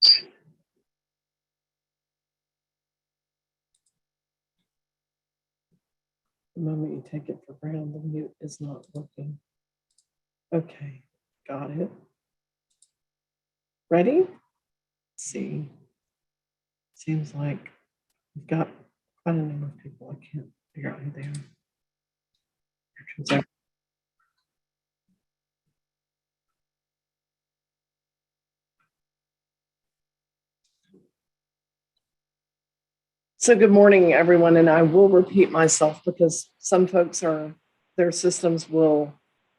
The moment you take it for granted, the mute is not working. Okay, got it. Ready? Let's see. Seems like we've got quite a number of people. I can't figure out who they are. So good morning, everyone, and I will repeat myself because some folks their systems will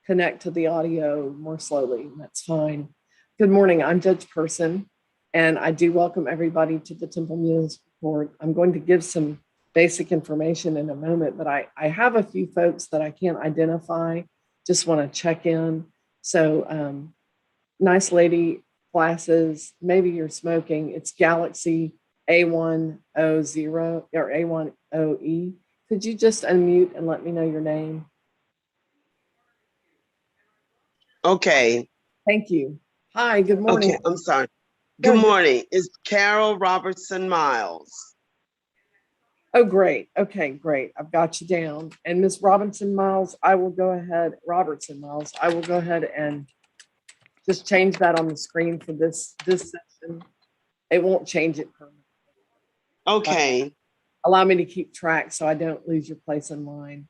connect to the audio more slowly, and that's fine. Good morning, I'm Judge Person, and I do welcome everybody to the Temple Municipal Court. I'm going to give some basic information in a moment, but I have a few folks that I can't identify, just want to check in. So nice lady, glasses, maybe you're smoking, it's Galaxy A100 or A10E. Could you just unmute and let me know your name? Okay. Thank you. Hi, good morning. Okay, I'm sorry. Good morning. It's Carol Robertson Miles. Oh, great. Okay, great. I've got you down. And Miss Robertson Miles, I will go ahead and just change that on the screen for this session. It won't change it permanently. Okay. Allow me to keep track so I don't lose your place in line.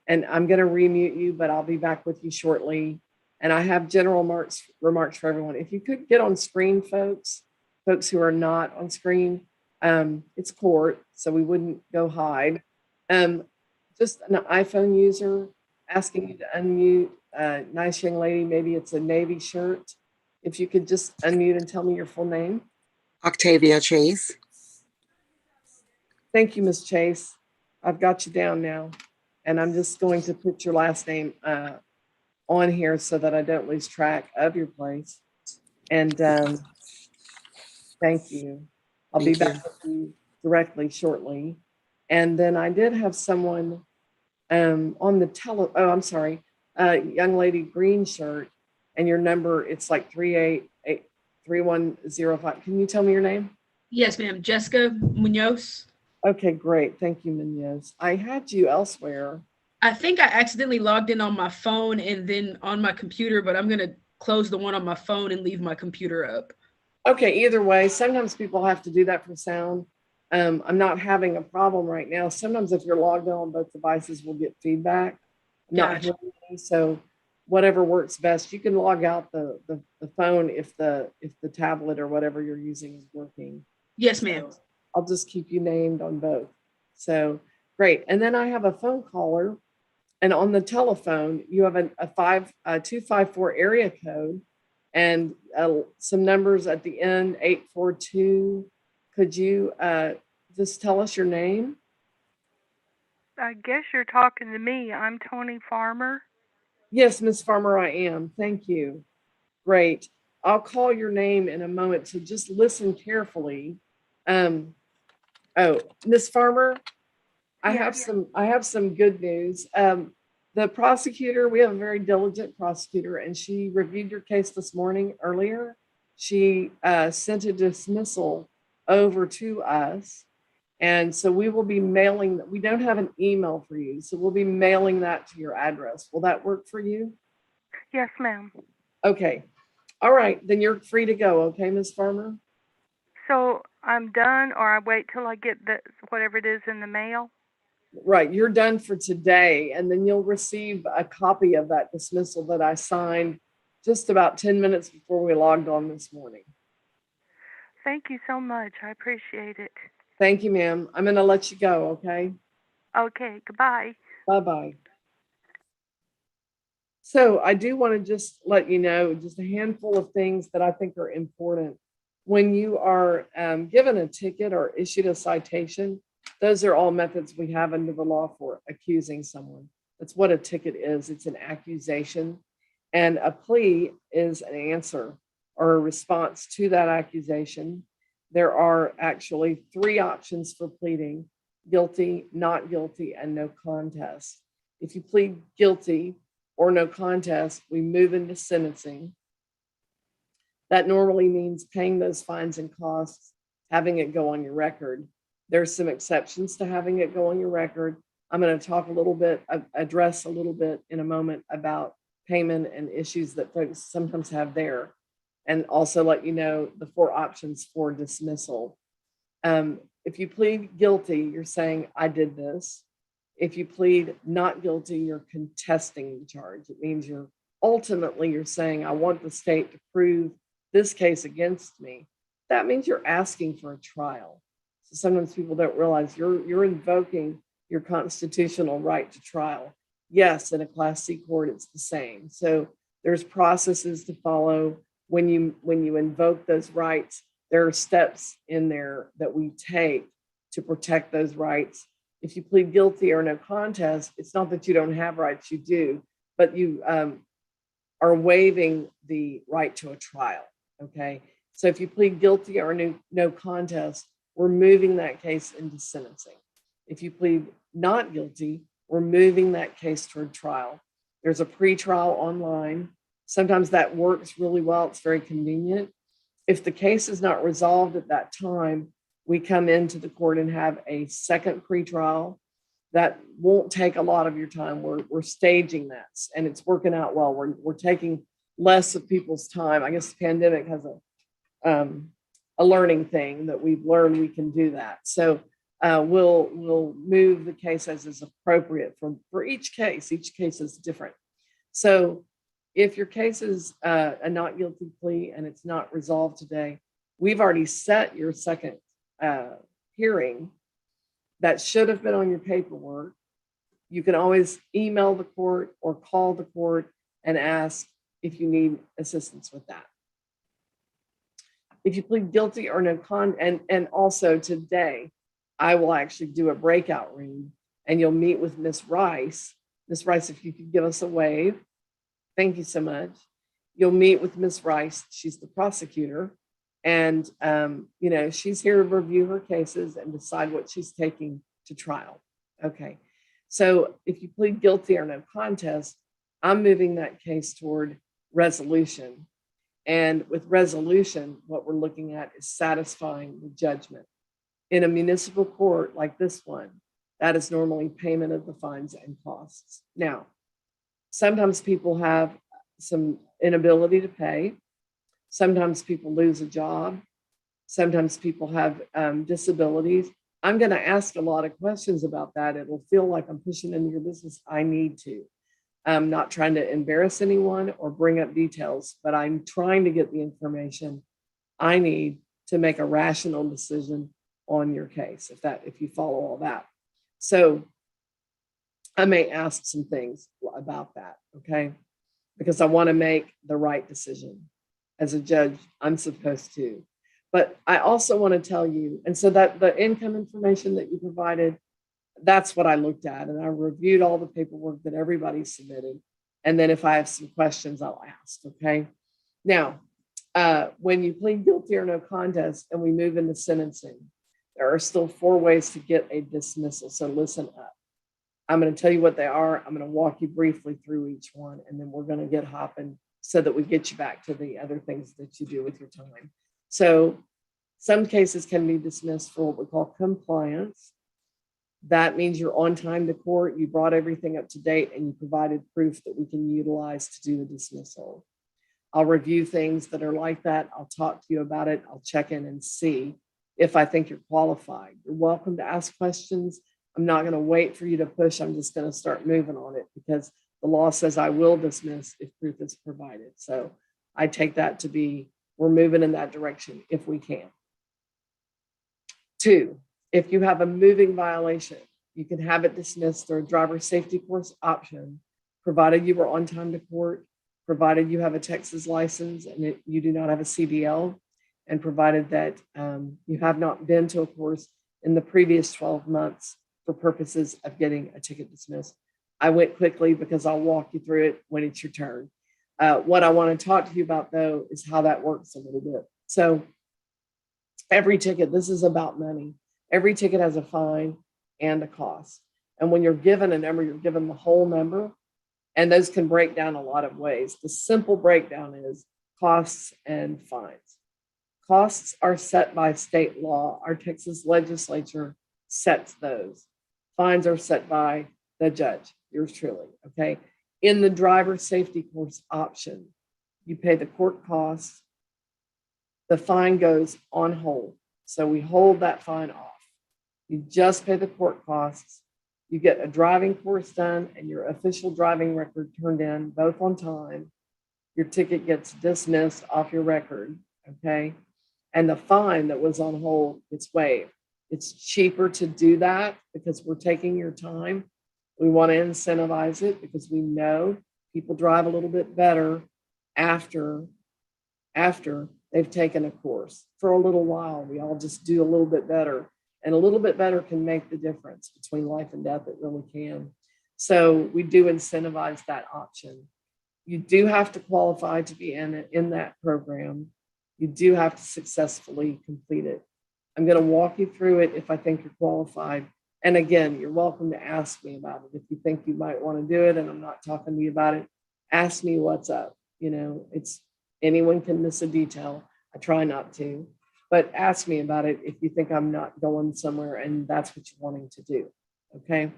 And I'm going to remute you, but I'll be back with you shortly. And I have general remarks for everyone. If you could get on screen, folks who are not on screen, it's court, so we wouldn't go hide. Just an iPhone user asking you to unmute. Nice young lady, maybe it's a Navy shirt. If you could just unmute and tell me your full name. Octavia Chase. Thank you, Ms. Chase. I've got you down now. And I'm just going to put your last name on here so that I don't lose track of your place. And thank you. I'll be back with you directly shortly. And then I did have someone on the I'm sorry, young lady, green shirt, and your number, it's like 388-3105. Can you tell me your name? Yes, ma'am. Jessica Munoz. Okay, great. Thank you, Munoz. I had you elsewhere. I think I accidentally logged in on my phone and then on my computer, but I'm going to close the one on my phone and leave my computer up. Okay, either way, sometimes people have to do that for sound. I'm not having a problem right now. Sometimes if you're logged in on both devices, we'll get feedback. Not hearing me, so whatever works best. You can log out the phone if the tablet or whatever you're using is working. Yes, ma'am. So I'll just keep you named on both. So great. And then I have a phone caller, and on the telephone, you have a 254 area code and some numbers at the end, 842. Could you just tell us your name? I guess you're talking to me. I'm Tony Farmer. Yes, Miss Farmer, I am. Thank you. Great. I'll call your name in a moment, so just listen carefully. Oh, Miss Farmer, I have some good news. The prosecutor, we have a very diligent prosecutor, and she reviewed your case this morning earlier. She sent a dismissal over to us. And so we will be mailing, we don't have an email for you, so we'll be mailing that to your address. Will that work for you? Yes, ma'am. Okay. All right, then you're free to go, okay, Ms. Farmer? So I'm done, or I wait till I get whatever it is in the mail? Right, you're done for today, and then you'll receive a copy of that dismissal that I signed just about 10 minutes before we logged on this morning. Thank you so much. I appreciate it. Thank you, ma'am. I'm going to let you go, okay? Okay, goodbye. Bye-bye. So I do want to just let you know just a handful of things that I think are important. When you are given a ticket or issued a citation, those are all methods we have under the law for accusing someone. That's what a ticket is. It's an accusation. And a plea is an answer or a response to that accusation. There are actually 3 options for pleading: guilty, not guilty, and no contest. If you plead guilty or no contest, we move into sentencing. That normally means paying those fines and costs, having it go on your record. There's some exceptions to having it go on your record. I'm going to talk a little bit, address a little bit in a moment about payment and issues that folks sometimes have there, and also let you know the 4 options for dismissal. If you plead guilty, you're saying, I did this. If you plead not guilty, you're contesting the charge. It means you're saying, I want the state to prove this case against me. That means you're asking for a trial. So sometimes people don't realize you're invoking your constitutional right to trial. Yes, in a Class C court, it's the same. So there's processes to follow when you invoke those rights. There are steps in there that we take to protect those rights. If you plead guilty or no contest, it's not that you don't have rights, you do, but you are waiving the right to a trial, okay? So if you plead guilty or no contest, we're moving that case into sentencing. If you plead not guilty, we're moving that case toward trial. There's a pre-trial online. Sometimes that works really well. It's very convenient. If the case is not resolved at that time, we come into the court and have a second pre-trial. That won't take a lot of your time. We're staging that, and it's working out well. We're taking less of people's time. I guess the pandemic has a learning thing that we've learned we can do that. So we'll move the case as is appropriate for each case. Each case is different. So if your case is a not guilty plea and it's not resolved today, we've already set your second hearing. That should have been on your paperwork. You can always email the court or call the court and ask if you need assistance with that. If you plead guilty or no and also today, I will actually do a breakout room and you'll meet with Miss Rice. Miss Rice, if you could give us a wave. Thank you so much. You'll meet with Miss Rice. She's the prosecutor. And, she's here to review her cases and decide what she's taking to trial. Okay. So if you plead guilty or no contest, I'm moving that case toward resolution. And with resolution, what we're looking at is satisfying the judgment. In a municipal court like this one, that is normally payment of the fines and costs. Now, sometimes people have some inability to pay. Sometimes people lose a job. Sometimes people have disabilities. I'm going to ask a lot of questions about that. It will feel like I'm pushing into your business. I need to. I'm not trying to embarrass anyone or bring up details, but I'm trying to get the information I need to make a rational decision on your case, if you follow all that. So I may ask some things about that, okay? Because I want to make the right decision. As a judge, I'm supposed to. But I also want to tell you, and so that the income information that you provided, that's what I looked at. And I reviewed all the paperwork that everybody submitted. And then if I have some questions, I'll ask, okay? Now, when you plead guilty or no contest and we move into sentencing, there are still 4 ways to get a dismissal. So listen up. I'm going to tell you what they are. I'm going to walk you briefly through each one, and then we're going to get hopping so that we get you back to the other things that you do with your time. So some cases can be dismissed for what we call compliance. That means you're on time to court, you brought everything up to date, and you provided proof that we can utilize to do the dismissal. I'll review things that are like that. I'll talk to you about it. I'll check in and see if I think you're qualified. You're welcome to ask questions. I'm not going to wait for you to push. I'm just going to start moving on it because the law says I will dismiss if proof is provided. So I take that to be, we're moving in that direction if we can. 2, if you have a moving violation, you can have it dismissed through a driver safety course option, provided you were on time to court, provided you have a Texas license and you do not have a CDL, and provided that you have not been to a course in the previous 12 months for purposes of getting a ticket dismissed. I went quickly because I'll walk you through it when it's your turn. What I want to talk to you about, though, is how that works a little bit. So every ticket, this is about money. Every ticket has a fine and a cost. And when you're given a number, you're given the whole number. And those can break down a lot of ways. The simple breakdown is costs and fines. Costs are set by state law. Our Texas legislature sets those. Fines are set by the judge, yours truly, okay? In the driver safety course option, you pay the court costs. The fine goes on hold. So we hold that fine off. You just pay the court costs. You get a driving course done and your official driving record turned in, both on time. Your ticket gets dismissed off your record, okay? And the fine that was on hold gets waived. It's cheaper to do that because we're taking your time. We want to incentivize it because we know people drive a little bit better after they've taken a course. For a little while, we all just do a little bit better. And a little bit better can make the difference between life and death. It really can. So we do incentivize that option. You do have to qualify to be in that program. You do have to successfully complete it. I'm going to walk you through it if I think you're qualified. And again, you're welcome to ask me about it. If you think you might want to do it and I'm not talking to you about it, ask me what's up. You know, it's anyone can miss a detail. I try not to, but ask me about it if you think I'm not going somewhere and that's what you're wanting to do. Okay.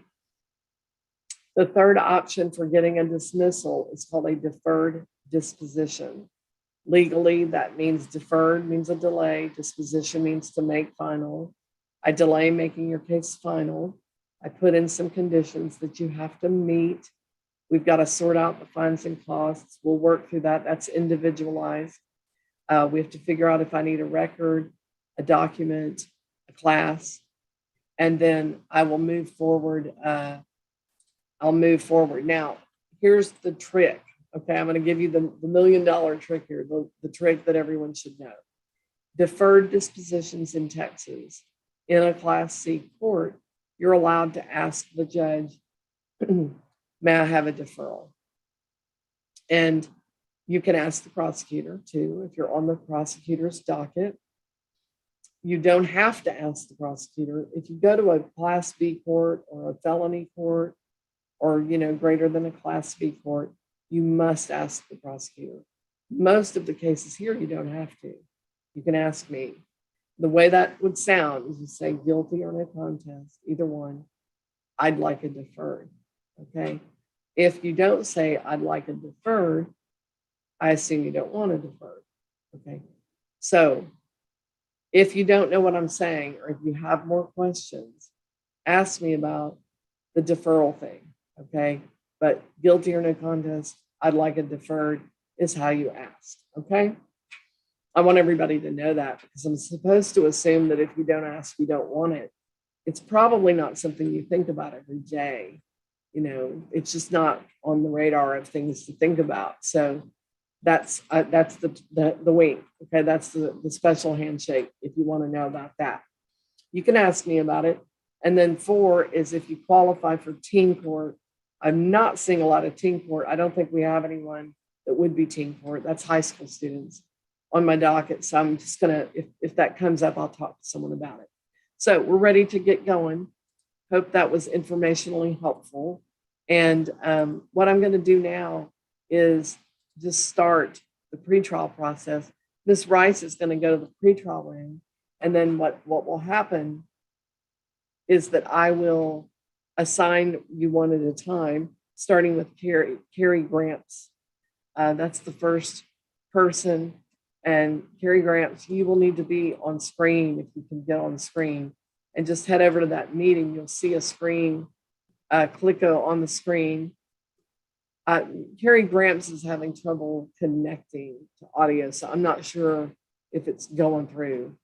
The third option for getting a dismissal is called a deferred disposition. Legally, that means deferred means a delay. Disposition means to make final. I delay making your case final. I put in some conditions that you have to meet. We've got to sort out the fines and costs. We'll work through that. That's individualized. We have to figure out if I need a record, a document, a class, and then I will move forward. I'll move forward. Now, here's the trick. Okay, I'm going to give you the $1 million trick here, the trick that everyone should know. Deferred dispositions in Texas, in a Class C court, you're allowed to ask the judge, may I have a deferral? And you can ask the prosecutor too, if you're on the prosecutor's docket. You don't have to ask the prosecutor. If you go to a Class B court or a felony court or, greater than a Class B court, you must ask the prosecutor. Most of the cases here, you don't have to. You can ask me. The way that would sound is you say guilty or no contest, either one. I'd like a deferred, okay? If you don't say I'd like a deferred, I assume you don't want a deferred, okay? So if you don't know what I'm saying, or if you have more questions, ask me about the deferral thing, okay? But guilty or no contest, I'd like a deferred is how you ask, okay? I want everybody to know that because I'm supposed to assume that if you don't ask, you don't want it. It's probably not something you think about every day. It's just not on the radar of things to think about. So that's the wink, okay? That's the special handshake if you want to know about that. You can ask me about it. And then 4 is if you qualify for teen court. I'm not seeing a lot of teen court. I don't think we have anyone that would be teen court. That's high school students on my docket. So I'm just gonna, if that comes up, I'll talk to someone about it. So we're ready to get going. Hope that was informationally helpful. And what I'm gonna do now is just start the pretrial process. Ms. Rice is gonna go to the pretrial room. And then what will happen is that I will assign you one at a time, starting with Carrie Gramps. That's the first person. And Carrie Gramps, you will need to be on screen if you can get on screen. And just head over to that meeting. You'll see a screen. Click on the screen. Carrie Gramps is having trouble connecting to audio, so I'm not sure if it's going through.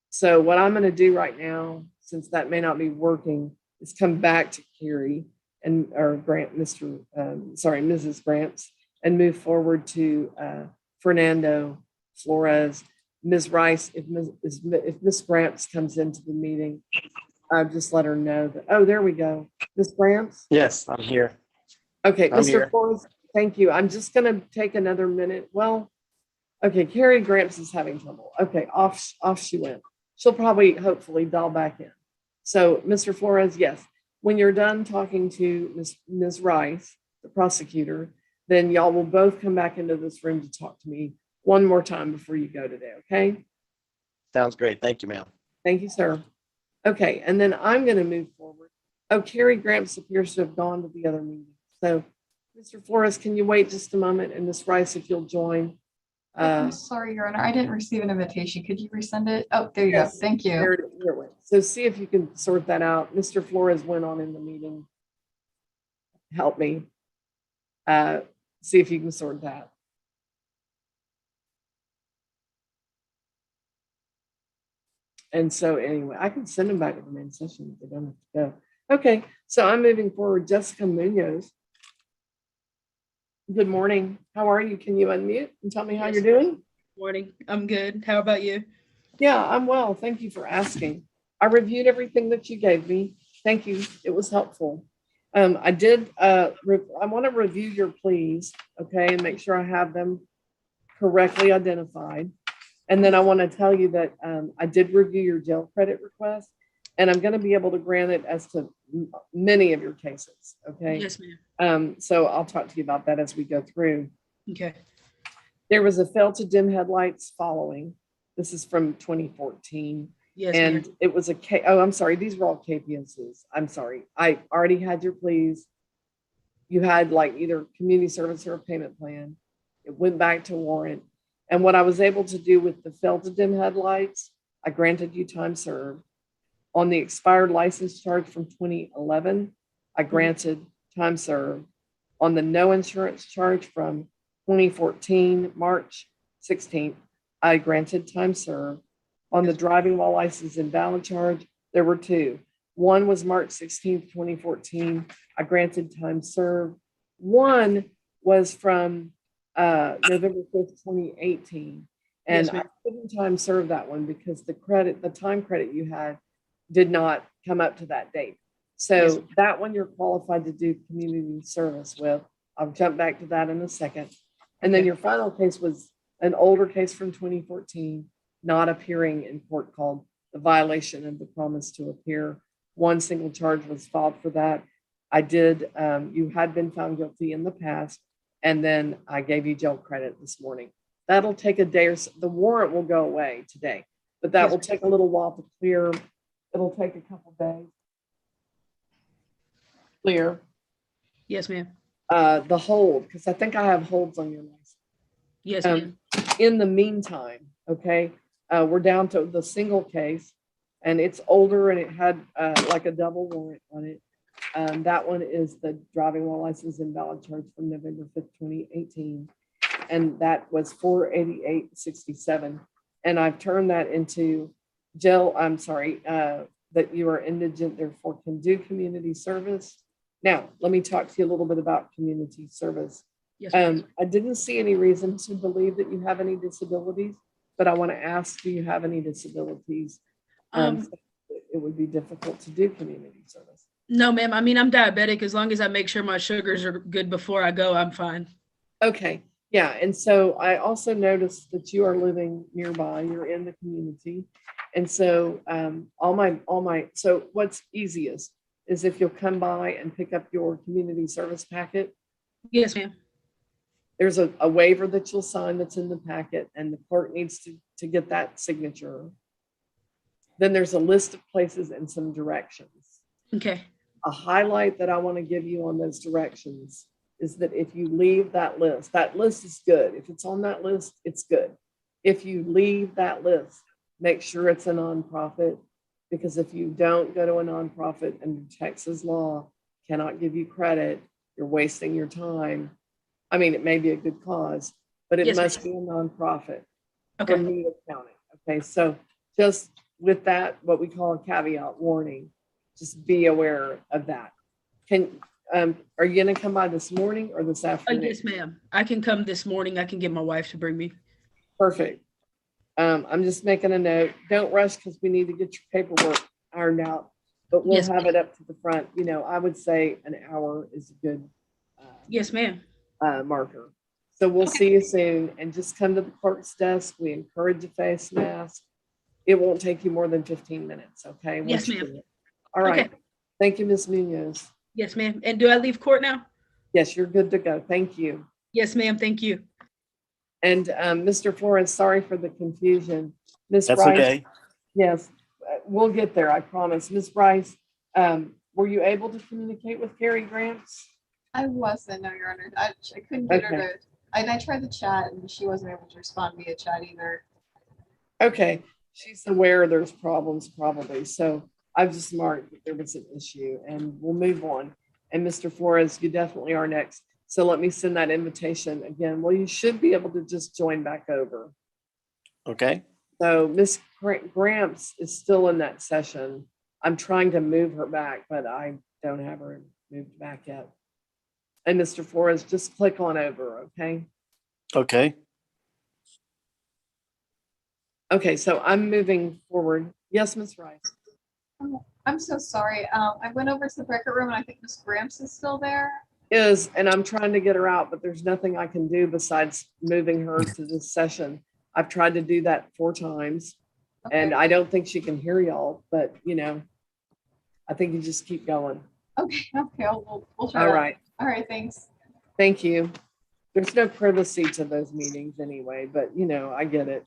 So what I'm going to do right now, since that may not be working, is come back to Carrie Mrs. Gramps, and move forward to Fernando Flores. Ms. Rice, if Ms. Gramps comes into the meeting, just let her know that, oh, there we go. Ms. Gramps? Yes, I'm here. Okay, I'm Mr. here. Flores, thank you. I'm just going to take another minute. Well, okay, Carrie Gramps is having trouble. Okay, off she went. She'll probably, hopefully, dial back in. So, Mr. Flores, yes, when you're done talking to Ms. Rice, the prosecutor, then y'all will both come back into this room to talk to me one more time before you go today, okay? Sounds great. Thank you, ma'am. Thank you, sir. Okay, and then I'm going to move forward. Oh, Carrie Gramps appears to have gone to the other meeting. So, Mr. Flores, can you wait just a moment? And Ms. Rice, if you'll join. I'm sorry, Your Honor. I didn't receive an invitation. Could you resend it? Oh, there you go. Thank you. Here it went. So see if you can sort that out. Mr. Flores went on in the meeting. Help me. See if you can sort that. And so anyway, I can send them back to the main session if they don't have to go. Okay, so I'm moving forward. Jessica Munoz. Good morning. How are you? Can you unmute and tell me how you're doing? Morning. I'm good. How about you? Yeah, I'm well. Thank you for asking. I reviewed everything that you gave me. Thank you. It was helpful. I want to review your pleas, okay, and make sure I have them correctly identified. And then I want to tell you that I did review your jail credit request, and I'm going to be able to grant it as to many of your cases, okay? Yes, ma'am. So I'll talk to you about that as we go through. Okay. There was a fail to dim headlights following. This is from 2014. Yes, and ma'am. it was I'm sorry, these were all KPNCs. I'm sorry. I already had your pleas. You had like either community service or a payment plan. It went back to warrant. And what I was able to do with the fail to dim headlights, I granted you time served. On the expired license charge from 2011, I granted time served. On the no insurance charge from 2014, March 16th, I granted time served. On the driving while license invalid charge, there were two. One was March 16th, 2014. I granted time served. One was from November 5th, 2018. And Yes, ma'am. I couldn't time serve that one because the time credit you had did not come up to that date. So Yes. that one you're qualified to do community service with. I'll jump back to that in a second. And then Okay. your final case was an older case from 2014, not appearing in court, called the violation of the promise to appear. One single charge was filed for that. I did, you had been found guilty in the past, and then I gave you jail credit this morning. That'll take a day or so. The warrant will go away today, but that Yes, will take a little while to clear. It'll take a couple days. Clear Yes, ma'am. the hold, because I think I have holds on your license. Yes, ma'am. In the meantime, okay, we're down to the single case, and it's older and it had like a double warrant on it. That one is the driving while license invalid charge from November 5th, 2018. And that was $488.67. And I've turned that into jail, that you are indigent, therefore can do community service. Now, let me talk to you a little bit about community service. Yes, ma'am. I didn't see any reason to believe that you have any disabilities, but I want to ask, do you have any disabilities? It would be difficult to do community service. No, ma'am. I mean, I'm diabetic. As long as I make sure my sugars are good before I go, I'm fine. Okay. Yeah. And so I also noticed that you are living nearby. You're in the community. And so so what's easiest is if you'll come by and pick up your community service packet. Yes, ma'am. There's a waiver that you'll sign that's in the packet, and the clerk needs to get that signature. Then there's a list of places and some directions. Okay. A highlight that I want to give you on those directions is that if you leave that list is good. If it's on that list, it's good. If you leave that list, make sure it's a nonprofit, because if you don't go to a nonprofit under Texas law, cannot give you credit, you're wasting your time. I mean, it may be a good cause, but it Yes, must ma'am. be a nonprofit for Okay. me to count it. Okay, so just with that, what we call a caveat warning, just be aware of that. Are you gonna come by this morning or this afternoon? Yes, ma'am. I can come this morning. I can get my wife to bring me. Perfect. I'm just making a note. Don't rush because we need to get your paperwork ironed out, but we'll Yes, have it up to the front. You know, I would say an hour is a good Yes, ma'am. marker. So we'll see you soon, and just come to the clerk's desk. We encourage a face mask. It won't take you more than 15 minutes. Okay. Yes, Once you ma'am. do it. All right. Okay. Thank you, Ms. Munoz. Yes, ma'am. And do I leave court now? Yes, you're good to go. Thank you. Yes, ma'am. Thank you. And Mr. Flores, sorry for the confusion. Ms. That's Rice, okay. yes, we'll get there, I promise. Ms. Rice, were you able to communicate with Carrie Gramps? I wasn't, no, Your Honor. I couldn't get her Okay. to, and I tried the chat and she wasn't able to respond via chat either. Okay, she's aware there's problems probably, so I've just marked that there was an issue and we'll move on. And Mr. Flores, you definitely are next. So let me send that invitation again. Well, you should be able to just join back over. Okay. So Miss Gramps is still in that session. I'm trying to move her back, but I don't have her moved back yet. And Mr. Flores, just click on over, okay? Okay. Okay, so I'm moving forward. Yes, Miss Rice. Oh, I'm so sorry. I went over to the record room and I think Miss Gramps is still there. Is, and I'm trying to get her out, but there's nothing I can do besides moving her to this session. I've tried to do that 4 times and Okay. I don't think she can hear y'all, but you know, I think you just keep going. Okay, we'll try All that. right. All right, thanks. Thank you. There's no privacy to those meetings anyway, but you know, I get it.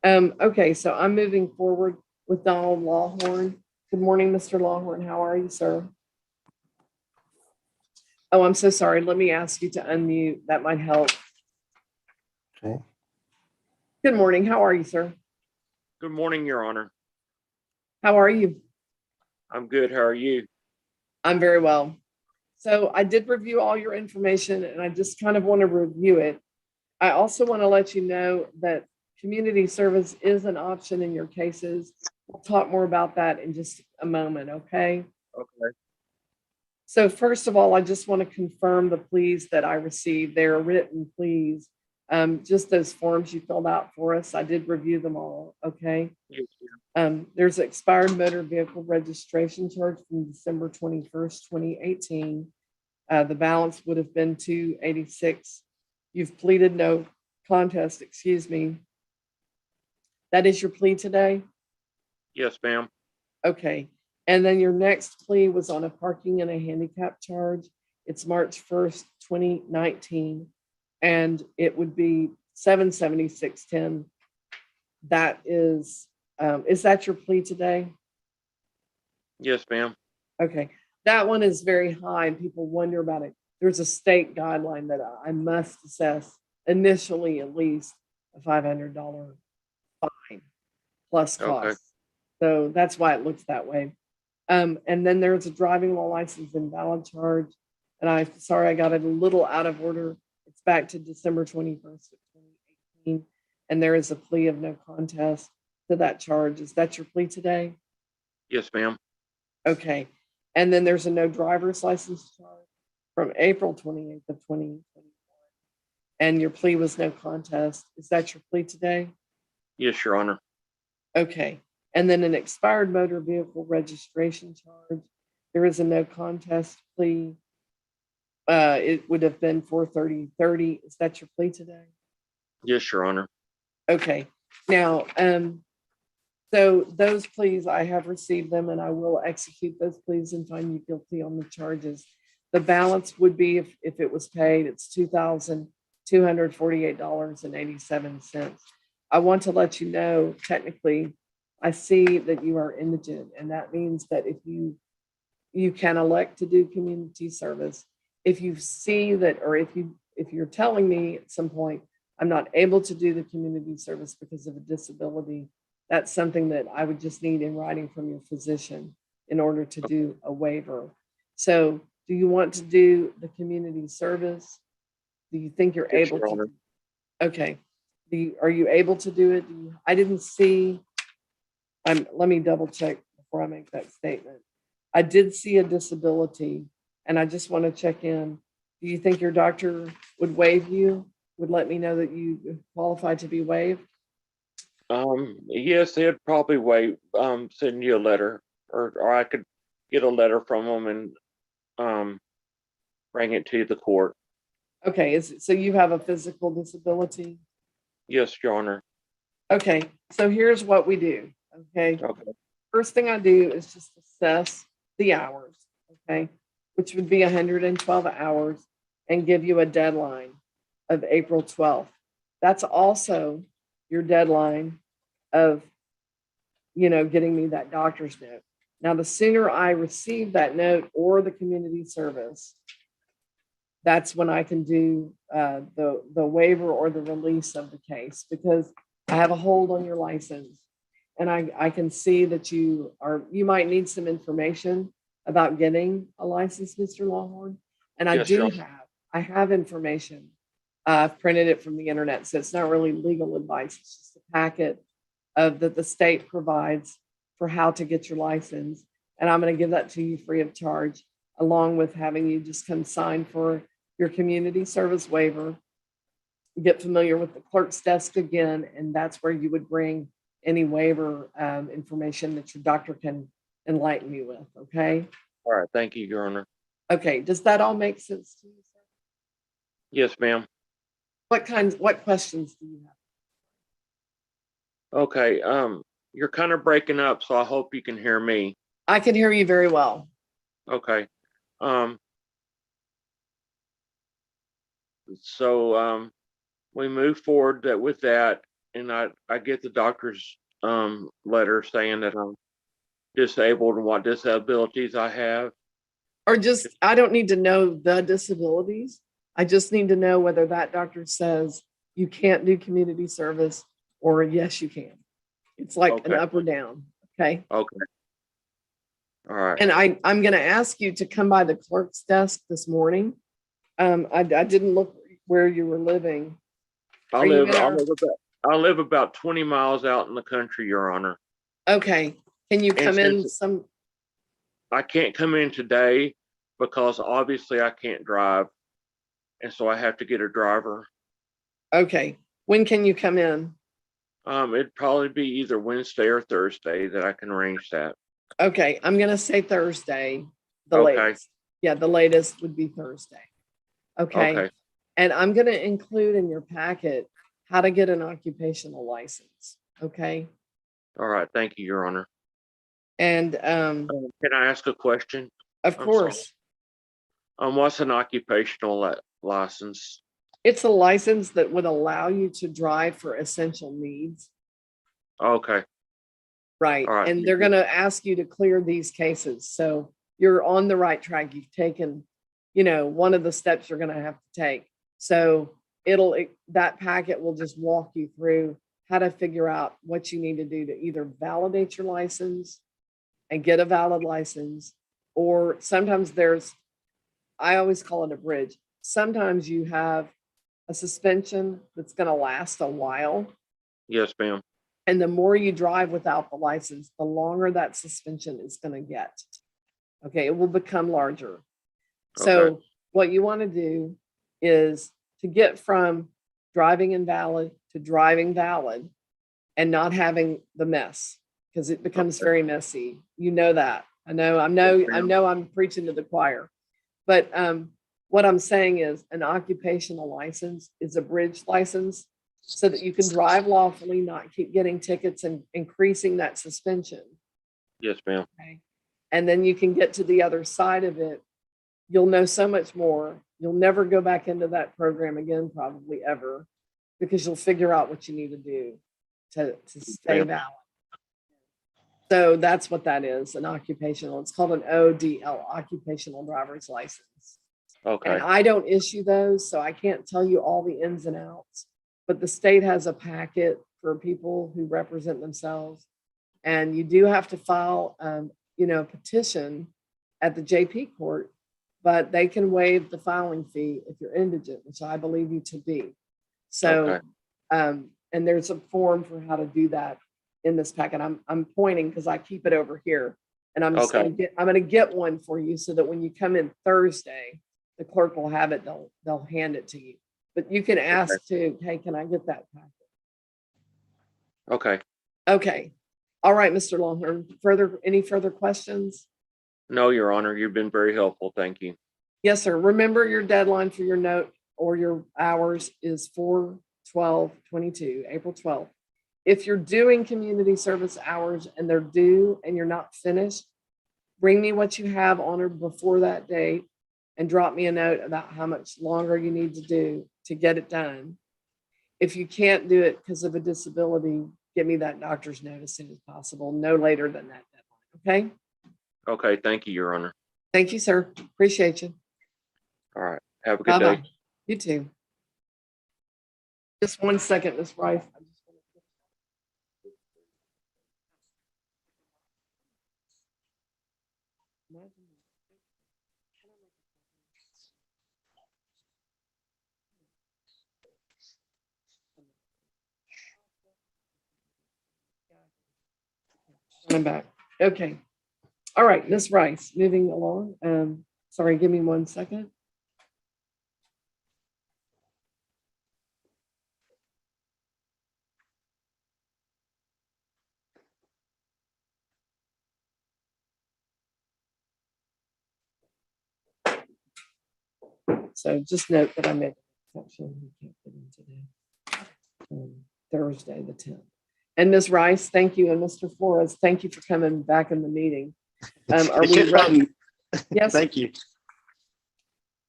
Okay, so I'm moving forward with Donald Lawhorn. Good morning, Mr. Lawhorn. How are you, sir? Oh, I'm so sorry. Let me ask you to unmute. That might help. Okay. Good morning. How are you, sir? Good morning, Your Honor. How are you? I'm good. How are you? I'm very well. So I did review all your information and I just kind of want to review it. I also want to let you know that community service is an option in your cases. We'll talk more about that in just a moment, okay? Okay. So first of all, I just want to confirm the pleas that I received. They're written pleas. Just those forms you filled out for us. I did review them all, okay? Yes, There's expired motor vehicle registration charge from December 21st, 2018. The balance would have been $286. You've pleaded no contest, excuse me. That is your plea today? yes, ma'am. Okay. And then your next plea was on a parking and a handicap charge. It's March 1st, 2019, and it would be $776.10. That is that your plea today? Yes, ma'am. Okay. That one is very high and people wonder about it. There's a state guideline that I must assess initially at least a $500 fine plus cost. Okay. So that's why it looks that way. And then there's a driving while license invalid charge. And I'm sorry, I got it a little out of order. It's back to December 21st of 2018. And there is a plea of no contest to that charge. Is that your plea today? Yes, ma'am. Okay. And then there's a no driver's license charge from April 28th of 2021. And your plea was no contest. Is that your plea today? Yes, Your Honor. Okay. And then an expired motor vehicle registration charge. There is a no contest plea. It would have been 4/30/30. Is that your plea today? Yes, Your Honor. Okay. Now, so those pleas, I have received them and I will execute those pleas and find you guilty on the charges. The balance would be, if it was paid, it's $2,248.87. I want to let you know, technically, I see that you are indigent, and that means that if you can elect to do community service, if you see that, or if you're telling me at some point, I'm not able to do the community service because of a disability, that's something that I would just need in writing from your physician in order to do a waiver. So do you want to do the community service? Do you think you're Yes, able Your to? Honor. Okay. Are you able to do it? I didn't see, let me double check before I make that statement. I did see a disability and I just want to check in. Do you think your doctor would waive you? Would let me know that you qualify to be waived? Yes, they'd probably send you a letter, or I could get a letter from them and bring it to the court. Okay, so you have a physical disability? Yes, Your Honor. Okay, so here's what we do, okay? Okay. First thing I do is just assess the hours, okay? Which would be 112 hours, and give you a deadline of April 12th. that's also your deadline of, getting me that doctor's note. Now, the sooner I receive that note or the community service, that's when I can do the waiver or the release of the case, because I have a hold on your license. And I can see that you might need some information about getting a license, Mr. Longhorn. And I Yes, do sure. I have information. I've printed it from the internet, so it's not really legal advice. It's just a packet that the state provides for how to get your license. And I'm going to give that to you free of charge, along with having you just come sign for your community service waiver, get familiar with the clerk's desk again, and that's where you would bring any waiver information that your doctor can enlighten you with. Okay. All right, thank you, Your Honor. Okay. Does that all make sense to you, sir? Yes, ma'am. What questions do you have? Okay, you're kind of breaking up, so I hope you can hear me. I can hear you very well. Okay. So we move forward with that, and I get the doctor's letter saying that I'm disabled and what disabilities I have. Or just, I don't need to know the disabilities. I just need to know whether that doctor says you can't do community service or yes, you can. It's like an Okay. up or down. Okay. Okay. All right. And I'm going to ask you to come by the clerk's desk this morning. I didn't look where you were living. I live about 20 miles out in the country, Your Honor. Okay. Can you come in some? I can't come in today because obviously I can't drive. And so I have to get a driver. Okay. When can you come in? It'd probably be either Wednesday or Thursday that I can arrange that. Okay. I'm going to say Thursday, the Okay. latest. Yeah, the latest would be Thursday. Okay. Okay. And I'm going to include in your packet how to get an occupational license. Okay. All right. Thank you, Your Honor. And Can I ask a question? of I'm course, What's an occupational license? it's a license that would allow you to drive for essential needs. Okay. Right. All right. And they're going to ask you to clear these cases. So you're on the right track. You've taken, one of the steps you're going to have to take. So that packet will just walk you through how to figure out what you need to do to either validate your license and get a valid license, or sometimes I always call it a bridge. Sometimes you have a suspension that's going to last a while. Yes, ma'am. And the more you drive without the license, the longer that suspension is going to get. Okay, it will become larger. So Okay. what you want to do is to get from driving invalid to driving valid and not having the mess, because it becomes very messy. You know that. I know I'm preaching to the choir. But what I'm saying is an occupational license is a bridge license so that you can drive lawfully, not keep getting tickets and increasing that suspension. Yes, ma'am. Okay. And then you can get to the other side of it. You'll know so much more. You'll never go back into that program again, probably ever, because you'll figure out what you need to do to stay valid. So that's what that is, an occupational. It's called an ODL, occupational driver's license. Okay. And I don't issue those, so I can't tell you all the ins and outs. But the state has a packet for people who represent themselves. And you do have to file, a petition at the JP court, but they can waive the filing fee if you're indigent, which I believe you to be. So, Okay. And there's a form for how to do that in this packet. I'm pointing because I keep it over here, and I'm just Okay. going to get one for you so that when you come in Thursday, the clerk will have it. They'll hand it to you. But you can ask too, hey, can I get that packet? Okay. Okay. All right, Mr. Longhorn. Any further questions? No, Your Honor, you've been very helpful. Thank you. Yes, sir. Remember your deadline for your note or your hours is 4/12/22, April 12th. If you're doing community service hours and they're due and you're not finished, bring me what you have on or before that date and drop me a note about how much longer you need to do to get it done. if you can't do it because of a disability, give me that doctor's note as soon as possible, no later than that deadline, okay? Okay, thank you, Your Honor. Thank you, sir. Appreciate you. All right, have a good day. Bye-bye. You too. Just 1 second, Ms. Rice. I'm back. Okay. All right, Ms. Rice, moving along. Sorry, give me 1 second. So just note that I made an exception. We can't get in today. Thursday, the 10th. And Ms. Rice, thank you. And Mr. Flores, thank you for coming back in the meeting. Are we ready? Yes. Thank you.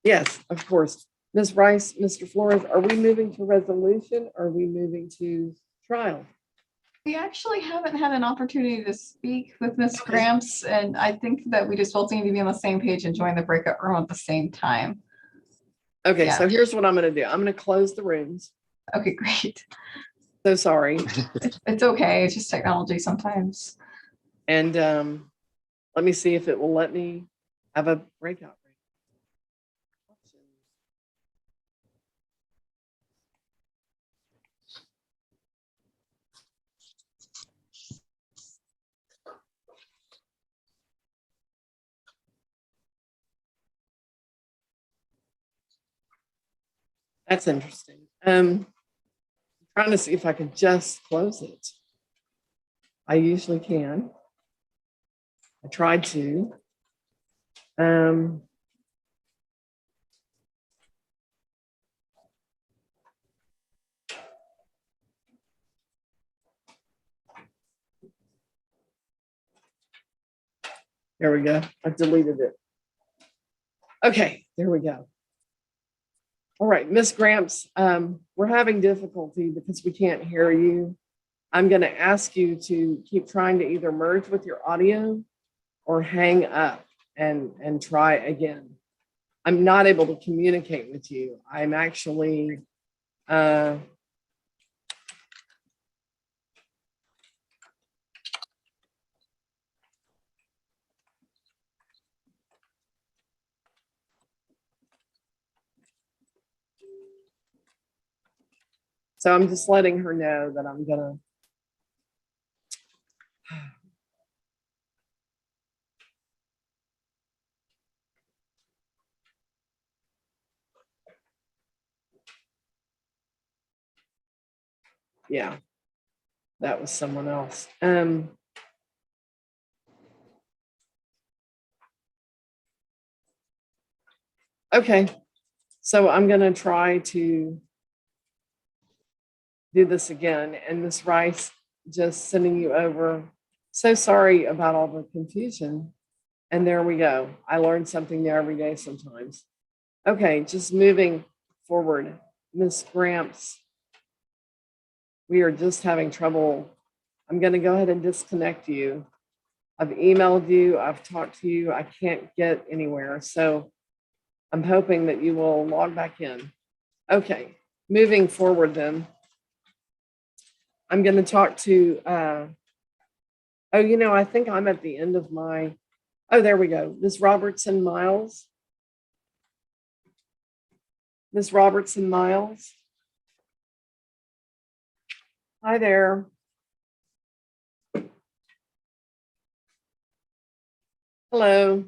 Yes, of course. Ms. Rice, Mr. Flores, are we moving to resolution? Or are we moving to trial? We actually haven't had an opportunity to speak with Ms. Gramps, and I think that we just both need to be on the same page and join the breakout room at the same time. Okay, Yeah. so here's what I'm going to do. I'm going to close the rooms. Okay, great. So sorry. It's okay. It's just technology sometimes. And let me see if it will let me have a breakout. That's interesting. I'm trying to see if I can just close it. I usually can. I tried to. There we go. I deleted it. Okay, there we go. All right, Miss Gramps, we're having difficulty because we can't hear you. I'm going to ask you to keep trying to either merge with your audio or hang up and try again. I'm not able to communicate with you. I'm actually so I'm just letting her know that I'm gonna yeah, that was someone else. Okay, so I'm gonna try to do this again. And Ms. Rice, just sending you over. So sorry about all the confusion. And there we go. I learned something new every day sometimes. Okay, just moving forward. Ms. Gramps, we are just having trouble. I'm going to go ahead and disconnect you. I've emailed you. I've talked to you. I can't get anywhere. So I'm hoping that you will log back in. Okay, moving forward then. I'm going to talk to, I think I'm at the end of my, there we go. Ms. Robertson Miles. Ms. Robertson Miles. Hi there. Hello.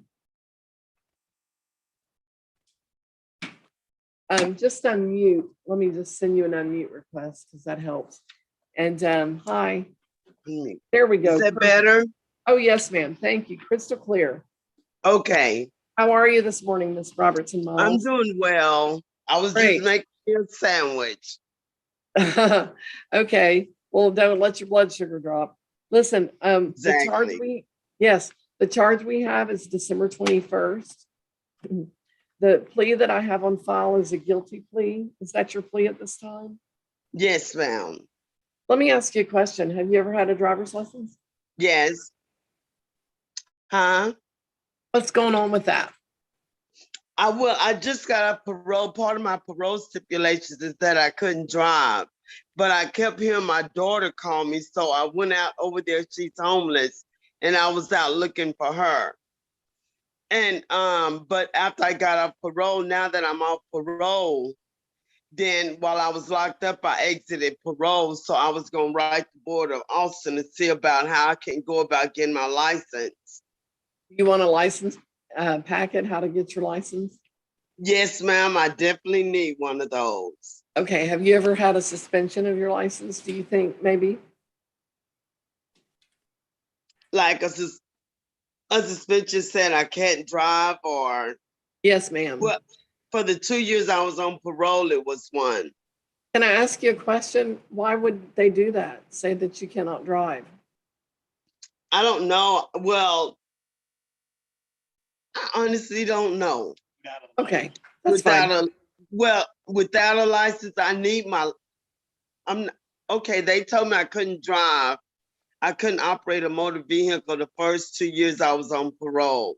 Just unmute. Let me just send you an unmute request because that helps. And hi. There we go. Is that better? Oh, yes, ma'am. Thank you. Crystal clear. Okay. How are you this morning, Ms. Robertson Miles? I'm doing well. I was Great. just making a sandwich. Okay. Well, don't let your blood sugar drop. Listen, Exactly. the charge we have is December 21st. The plea that I have on file is a guilty plea. Is that your plea at this time? Yes, ma'am. Let me ask you a question. Have you ever had a driver's license? Yes. Huh? What's going on with that? I just got a parole. Part of my parole stipulations is that I couldn't drive, but I kept hearing my daughter call me, so I went out over there. She's homeless, and I was out looking for her. And but after I got off parole, now that I'm off parole, then while I was locked up, I exited parole. So I was gonna write the board of Austin and see about how I can go about getting my license. You want a license packet, how to get your license? Yes, ma'am. I definitely need one of those. Okay, have you ever had a suspension of your license, do you think, maybe? Like a suspension said I can't drive, or Yes, ma'am. well, for the 2 years I was on parole, it was one. Can I ask you a question? Why would they do that? Say that you cannot drive? I don't know. Well, I honestly don't know. Okay, that's fine. Without a license, I need my. Okay. They told me I couldn't drive. I couldn't operate a motor vehicle the first 2 years I was on parole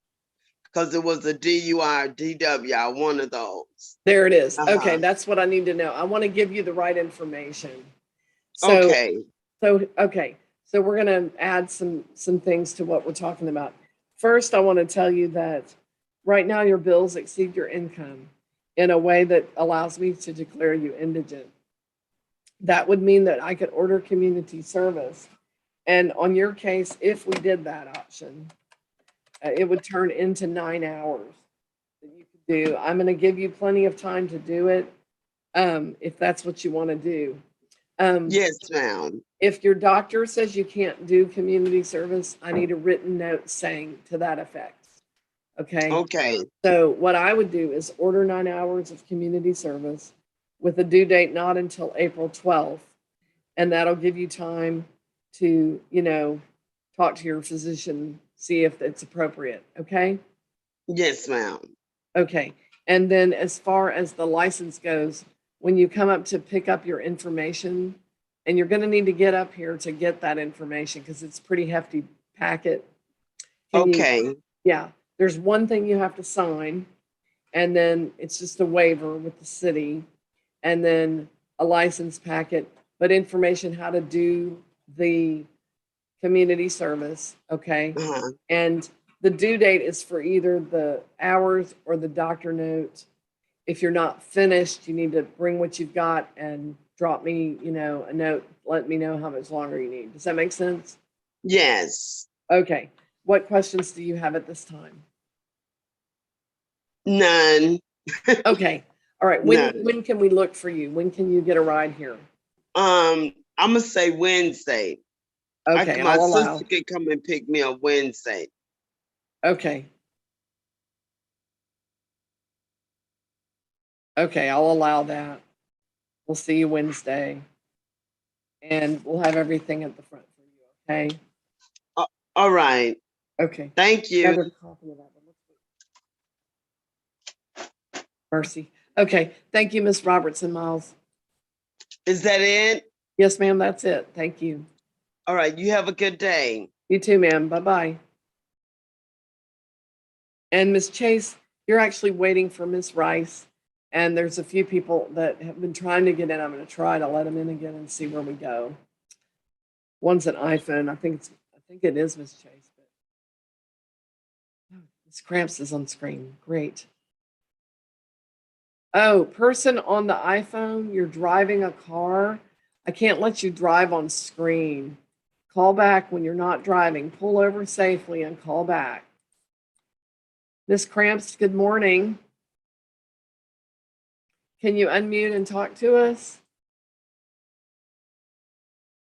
because it was a DUI or DWI, one of those. There it is. Uh-huh. Okay, that's what I need to know. I want to give you the right information. So, Okay. okay. So we're going to add some things to what we're talking about. First, I want to tell you that right now your bills exceed your income in a way that allows me to declare you indigent. That would mean that I could order community service. And on your case, if we did that option, it would turn into 9 hours that you could do. I'm going to give you plenty of time to do it, if that's what you want to do. Yes, ma'am. If your doctor says you can't do community service, I need a written note saying to that effect. Okay. Okay. So what I would do is order 9 hours of community service with a due date not until April 12th. And that'll give you time to, talk to your physician, see if it's appropriate. Okay. Yes, ma'am. Okay. And then as far as the license goes, when you come up to pick up your information, and you're going to need to get up here to get that information because it's pretty hefty packet. Okay. Yeah. There's one thing you have to sign, and then it's just a waiver with the city, and then a license packet, but information how to do the community service. Okay. Uh-huh. And the due date is for either the hours or the doctor note. If you're not finished, you need to bring what you've got and drop me, a note, let me know how much longer you need. Does that make sense? Yes. Okay. What questions do you have at this time? None. Okay. All right. When can we look for you? When can you get a ride here? I'm gonna say Wednesday. Okay. My I'll allow. sister can come and pick me up Wednesday. Okay. Okay. I'll allow that. We'll see you Wednesday. And we'll have everything at the front for you. Okay. All right. Okay. Thank you. Another copy of that one. Mercy. Okay. Thank you, Miss Robertson Miles. Is that it? Yes, ma'am. That's it. Thank you. All right. You have a good day. You too, ma'am. Bye-bye. And Miss Chase, you're actually waiting for Miss Rice. And there's a few people that have been trying to get in. I'm going to try to let them in again and see where we go. One's an iPhone. I think it is Miss Chase. But Miss Cramps is on screen. Great. Oh, person on the iPhone, you're driving a car. I can't let you drive on screen. Call back when you're not driving. Pull over safely and call back. Miss Cramps, good morning. Can you unmute and talk to us?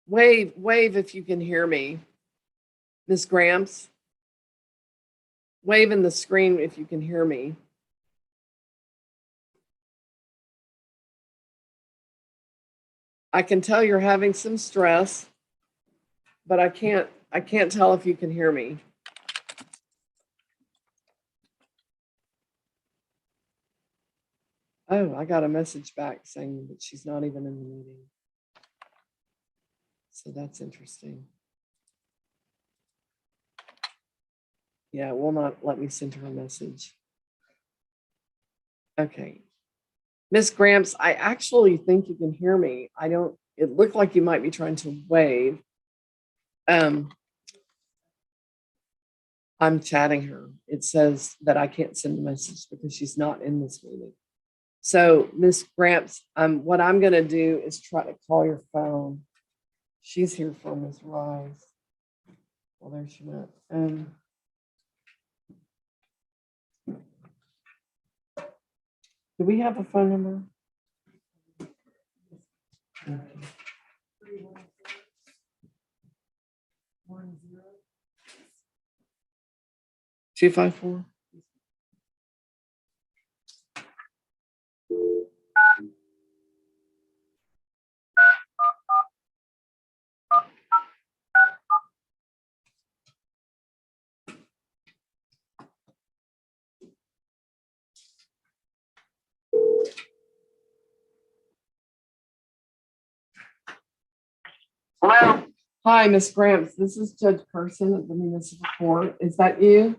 Wave if you can hear me. Miss Gramps, wave in the screen if you can hear me. I can tell you're having some stress, but I can't tell if you can hear me. Oh, I got a message back saying that she's not even in the meeting. So that's interesting. Yeah, it will not let me send her a message. Okay. Miss Gramps, I actually think you can hear me. It looked like you might be trying to wave. I'm chatting her. It says that I can't send a message because she's not in this meeting. So Miss Gramps, what I'm gonna do is try to call your phone. She's here for Miss Rice. Well, there she went. Do we have a phone number? Okay. 254. Hello. Hi, Miss Gramps. This is Judge Person at the Municipal Court. Is that you?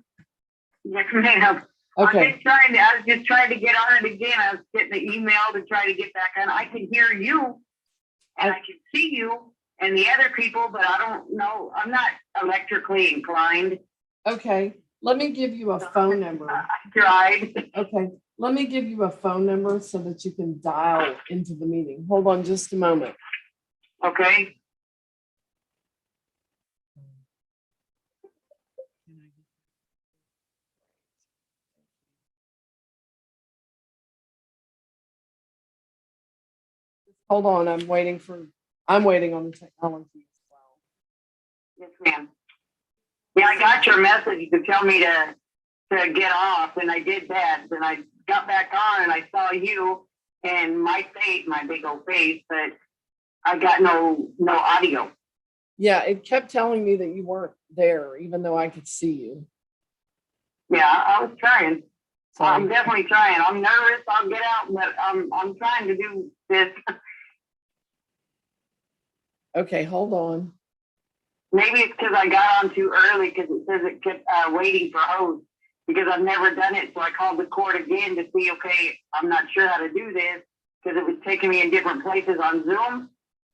Yes, ma'am. Okay. I was just trying to get on it again. I was getting the email to try to get back on. I can hear you and I can see you and the other people, but I don't know. I'm not electrically inclined. Okay. Let me give you a phone number. I tried. Okay. Let me give you a phone number so that you can dial into the meeting. Hold on just a moment. Okay. Hold on. I'm waiting on the technology as well. Yes, ma'am. Yeah, I got your message to tell me to get off, and I did that. Then I got back on and I saw you and my face, my big old face, but I got no audio. Yeah, it kept telling me that you weren't there, even though I could see you. Yeah, I was trying. So, I'm definitely trying. I'm nervous. I'll get out, but I'm trying to do this. okay, hold on. Maybe it's because I got on too early because it says it kept waiting for host because I've never done it. So I called the court again to see, okay, I'm not sure how to do this because it was taking me in different places on Zoom.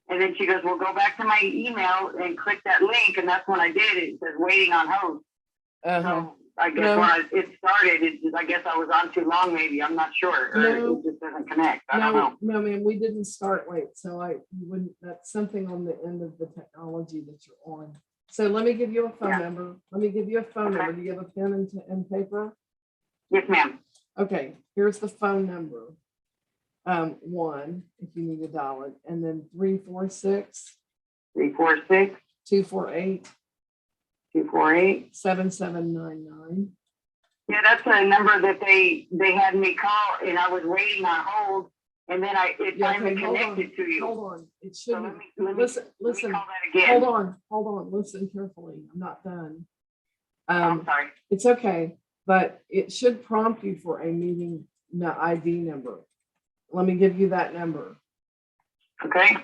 And then she goes, well, go back to my email and click that link. And that's when I did it. It says waiting on host. So I guess when it started, I guess I was on too long, maybe. I'm not sure. Or it just doesn't connect. I don't know. No, ma'am, we didn't start late. So that's something on the end of the technology that you're on. So let me give you a phone number. Let me give you a phone number. Do you have a pen and paper? Yes, ma'am. Okay, here's the phone number. 1, if you need to dial it, and then 346 248 7799. Yeah, that's a number that they had me call, and I was waiting on hold, and then it finally connected to you. Hold on, it shouldn't. So let me listen. call that again. Hold on. Listen carefully. I'm not done. I'm sorry. It's okay, but it should prompt you for a meeting ID number. Let me give you that number. Okay.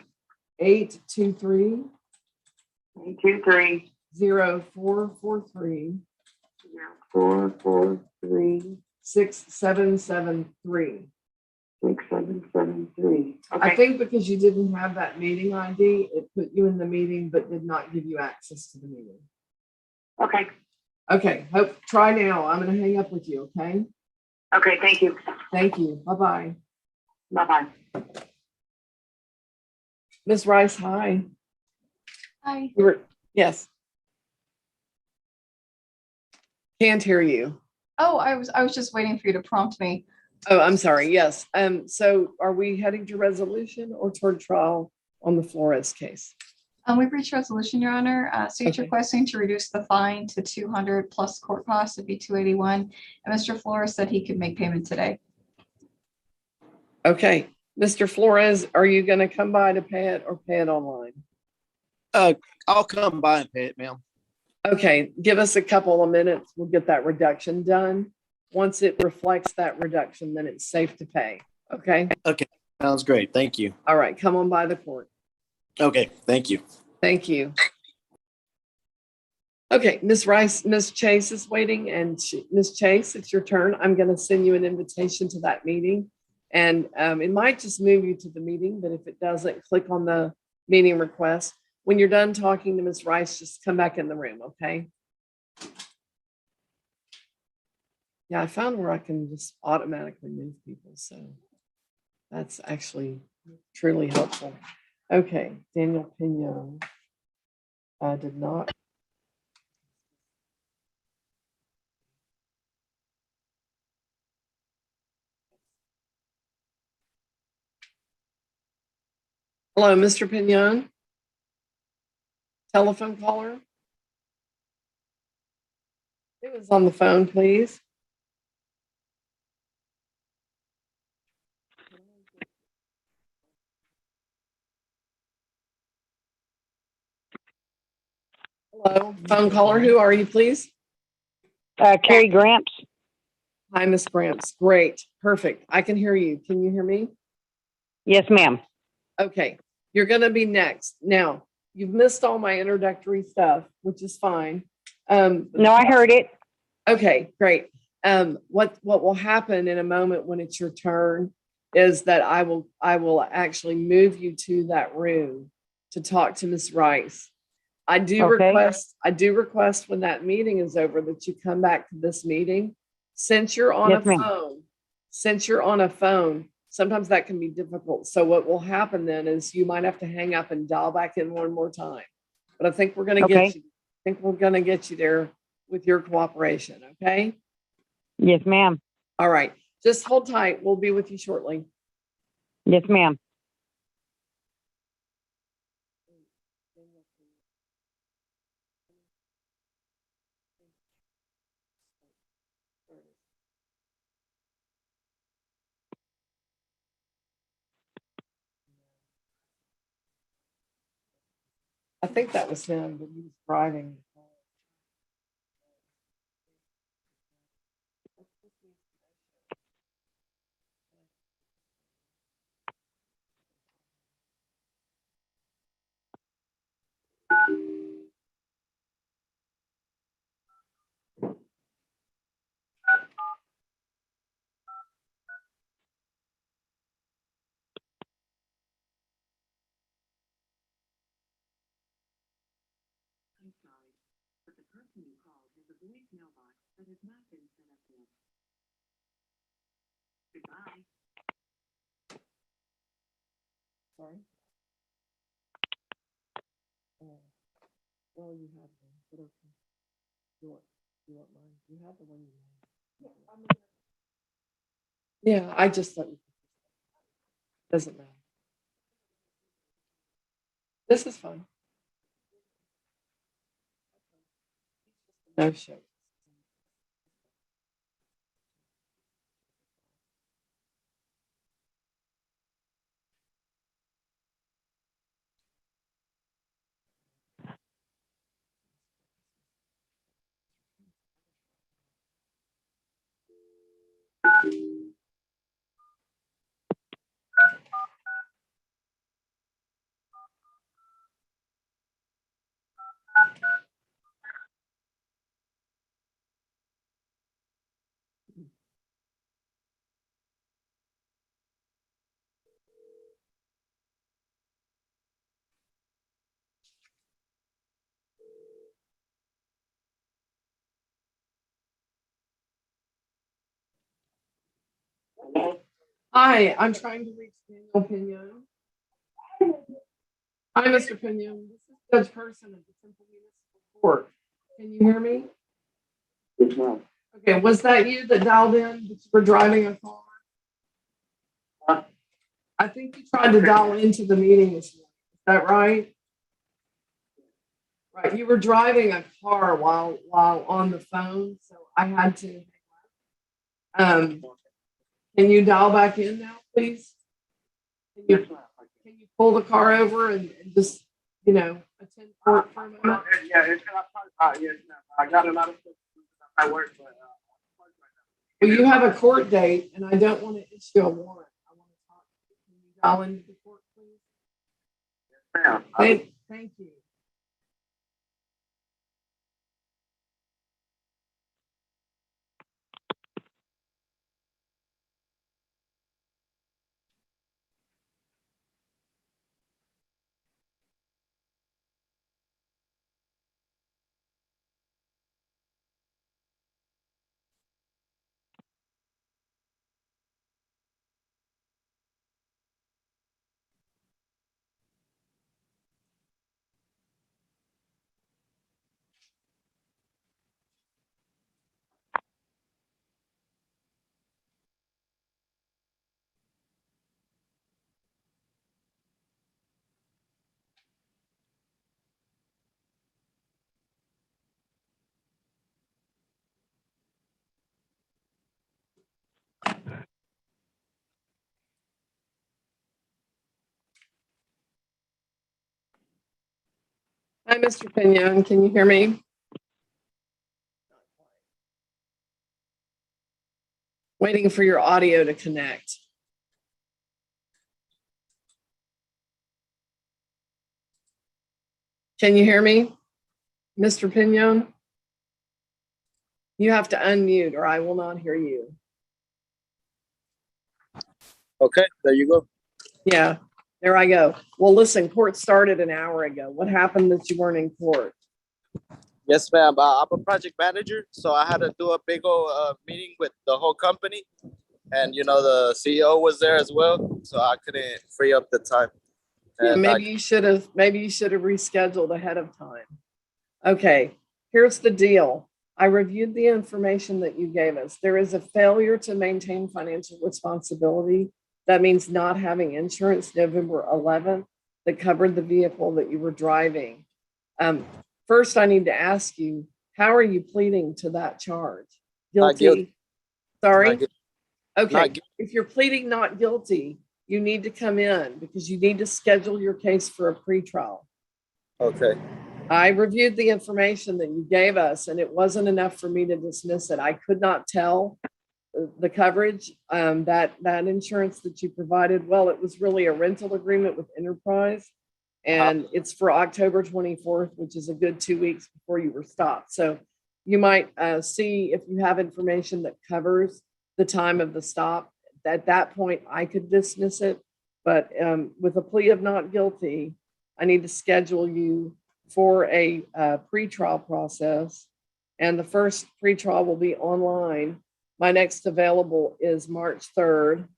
823 823 0443 0443 6773. 6773. Okay. I think because you didn't have that meeting ID, it put you in the meeting but did not give you access to the meeting. Okay. Okay. Try now. I'm going to hang up with you. Okay. Okay. Thank you. Thank you. Bye-bye. Bye-bye. Ms. Rice, hi. Hi. Yes. Can't hear you. Oh, I was just waiting for you to prompt me. Oh, I'm sorry. Yes. So are we heading to resolution or toward trial on the Flores case? We've reached resolution, Your Honor. State's Okay. requesting to reduce the fine to 200 plus court costs would be 281. And Mr. Flores said he could make payment today. Okay. Mr. Flores, are you going to come by to pay it or pay it online? I'll come by and pay it, ma'am. Okay. Give us a couple of minutes. We'll get that reduction done. Once it reflects that reduction, then it's safe to pay. Okay. Okay. Sounds great. Thank you. All right. Come on by the court. Okay. Thank you. Thank you. Okay, Ms. Rice, Ms. Chase is waiting, and Ms. Chase, it's your turn. I'm going to send you an invitation to that meeting. And it might just move you to the meeting, but if it doesn't, click on the meeting request. When you're done talking to Ms. Rice, just come back in the room, okay? Yeah, I found where I can just automatically move people, so that's actually truly helpful. Okay, Daniel Pignon. I did not. Hello, Mr. Pignon. Telephone caller. It was on the phone, please. Hello, phone caller. Who are you, please? Carrie Gramps. Hi, Miss Gramps. Great. Perfect. I can hear you. Can you hear me? Yes, ma'am. Okay. You're going to be next. Now, you've missed all my introductory stuff, which is fine. No, I heard it. Okay, great. What will happen in a moment when it's your turn is that I will actually move you to that room to talk to Miss Rice. I do request when that meeting is over that you come back to this meeting. Since you're on a phone, sometimes that can be difficult. So what will happen then is you might have to hang up and dial back in one more time. But I think we're going to get you. I think we're going to get you there with your cooperation. Okay. Yes, ma'am. All right. Just hold tight. We'll be with you shortly. Yes, ma'am. I think that was him, but he was driving. Sorry. Well, you have one, but okay. You want mine? You have the one you want. Yeah, I just thought you doesn't matter. This is fine. No show. Hi, I'm trying to reach Daniel Pignon. Hi, Mr. Pignon. This is Judge Person at the Temple Municipal Court. Can you hear me? Yes, ma'am. Okay, was that you that dialed in that you were driving a car? Huh? I think you tried to dial into the meeting this morning. Is that right? Right, you were driving a car while on the phone, so I had to. Can you dial back in now, please? Can you pull the car over and just, attend court for a moment? Yeah, it's yes, ma'am. I got a lot of stuff I work, but Well, you have a court date, and I don't want to issue a warrant. I want to talk to you. Can you dial into the court, please? yes, ma'am. Thank you. Hi, Mr. Pinion. Can you hear me? Waiting for your audio to connect. Can you hear me, Mr. Pinion? You have to unmute or I will not hear you. Okay, there you go. Yeah, there I go. Well, listen, court started an hour ago. What happened that you weren't in court? Yes, ma'am. I'm a project manager, so I had to do a big old meeting with the whole company, and the CEO was there as well, so I couldn't free up the time. Yeah, And maybe you should have rescheduled ahead of time. Okay, here's the deal. I reviewed the information that you gave us. There is a failure to maintain financial responsibility. That means not having insurance November 11th that covered the vehicle that you were driving. First, I need to ask you, how are you pleading to that charge? Not guilty. Sorry? Not guilty. Okay, Not guilty. if you're pleading not guilty, you need to come in because you need to schedule your case for a pretrial. Okay. I reviewed the information that you gave us and it wasn't enough for me to dismiss it. I could not tell the coverage, that insurance that you provided. Well, it was really a rental agreement with Enterprise and it's for October 24th, which is a good 2 weeks before you were stopped. So you might see if you have information that covers the time of the stop. At that point, I could dismiss it. But with a plea of not guilty, I need to schedule you for a pretrial process. And the first pretrial will be online. My next available is March 3rd.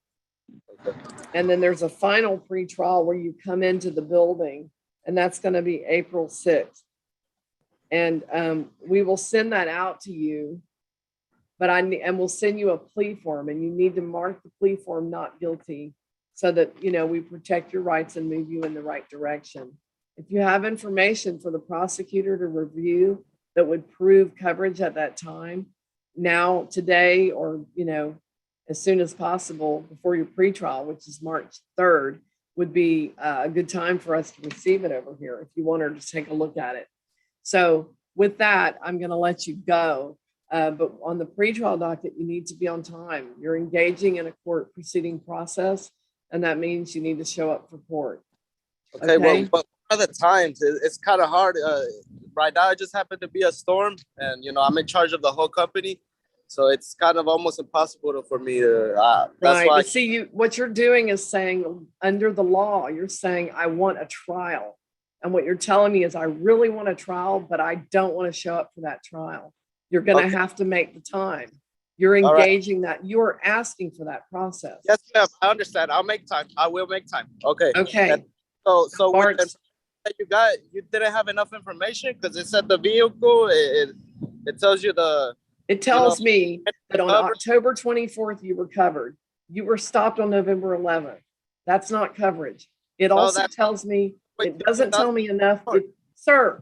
And then there's a final pretrial where you come into the building, and that's going to be April 6th. And we will send that out to you, but we'll send you a plea form, and you need to mark the plea form not guilty so that, we protect your rights and move you in the right direction. If you have information for the prosecutor to review that would prove coverage at that time, now, today, or, as soon as possible before your pretrial, which is March 3rd, would be a good time for us to receive it over here if you want her to take a look at it. So with that, I'm going to let you go. But on the pretrial docket, you need to be on time. You're engaging in a court proceeding process, and that means you need to show up for court. Okay. Well, what are the times? It's kind of hard. Right now, it just happened to be a storm, and I'm in charge of the whole company, so it's kind of almost impossible for me to. That's Right. why. But see, what you're doing is saying under the law, you're saying I want a trial, and what you're telling me is I really want a trial, but I don't want to show up for that trial. You're going to have to make the time. You're engaging that. You're asking for that process. Yes, ma'am. I understand. I'll make time. I will make time. Okay. Okay. And so March, with the you didn't have enough information because it said the vehicle. It tells you the. It tells me that on October 24th, you were covered. You were stopped on November 11th. That's not coverage. It also tells me, it doesn't tell me enough. Sir,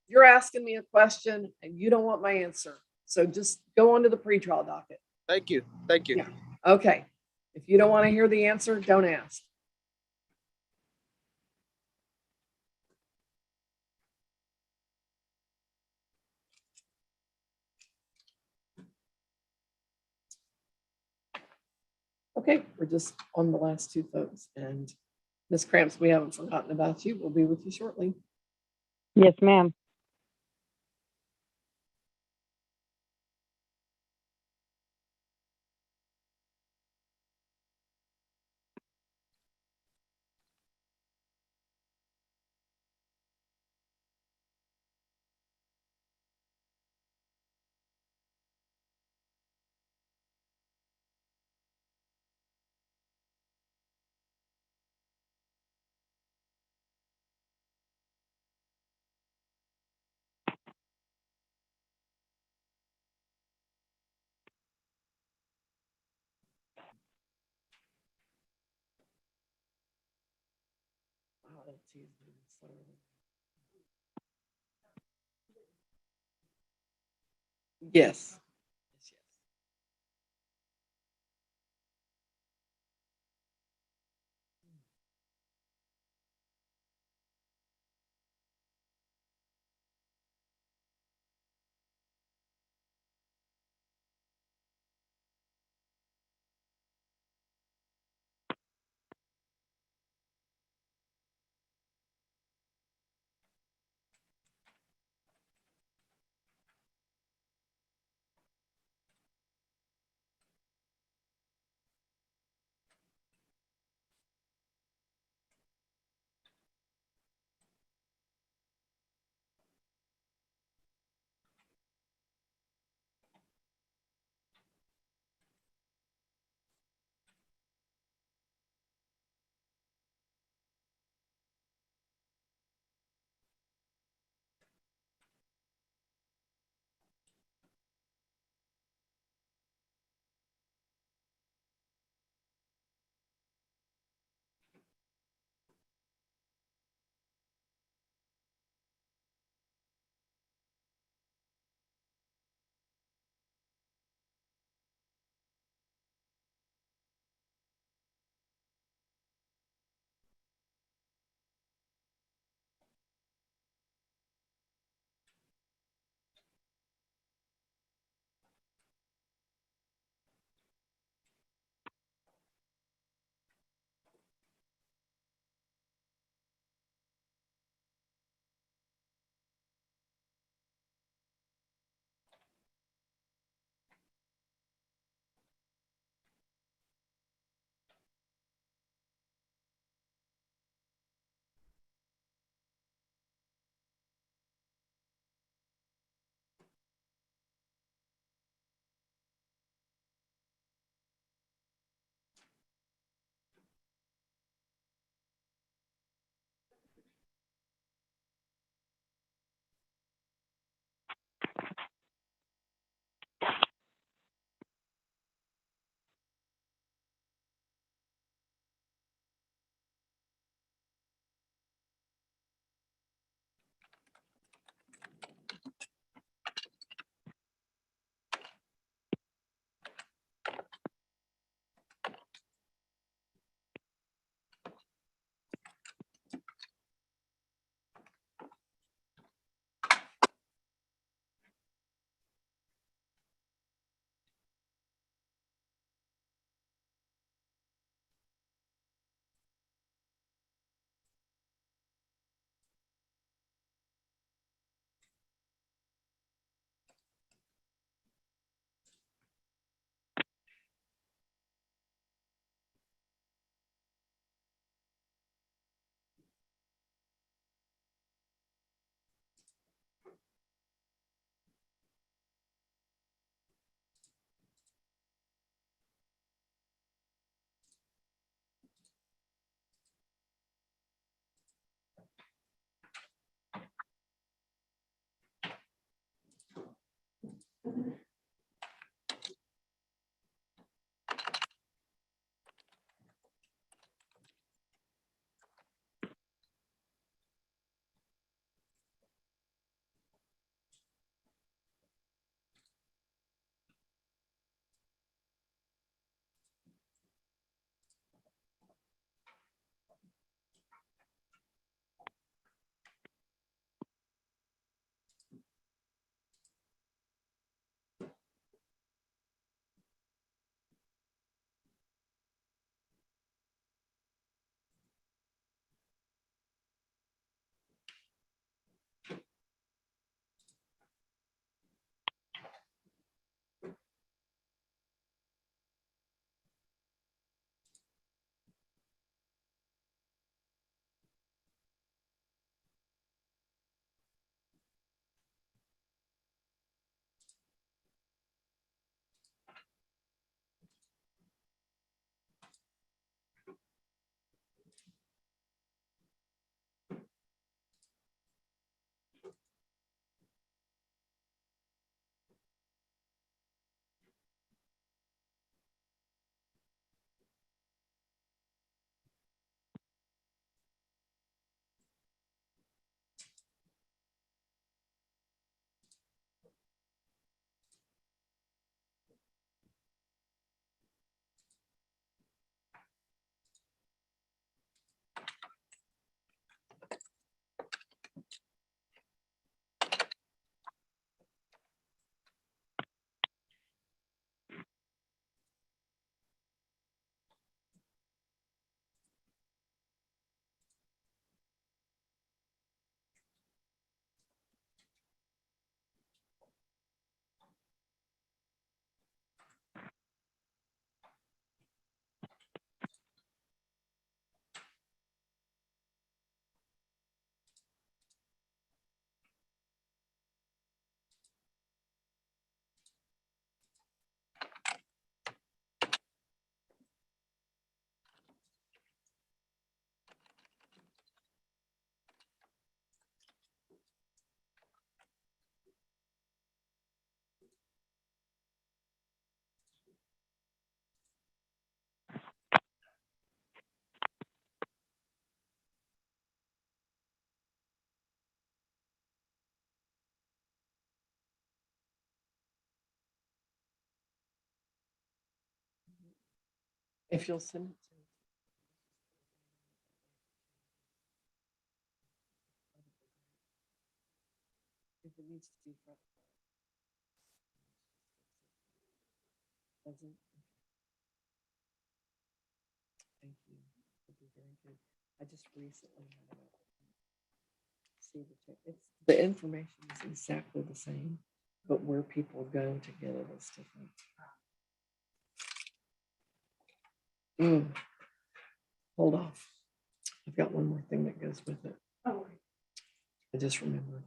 you're asking me a question and you don't want my answer. So just go on to the pretrial docket. Thank you. Thank you. Yeah. Okay. If you don't want to hear the answer, don't ask. Okay, we're just on the last two folks. And Ms. Cramps, we haven't forgotten about you. We'll be with you shortly. Yes, ma'am. Yes. If you'll send it to me. If it needs to be front. Doesn't. Thank you. That'd be very good. I just recently had a see the information is exactly the same, but where people go to get it is different. Hold off. I've got one more thing that goes with it. Oh, I just remembered.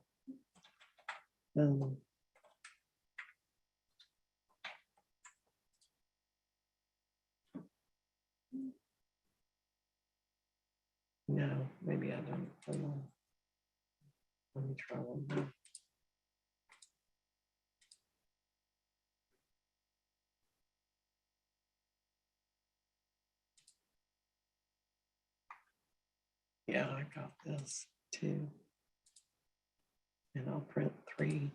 No, maybe I don't. Hold on. Let me try one more. Yeah, I got this too. And I'll print 3,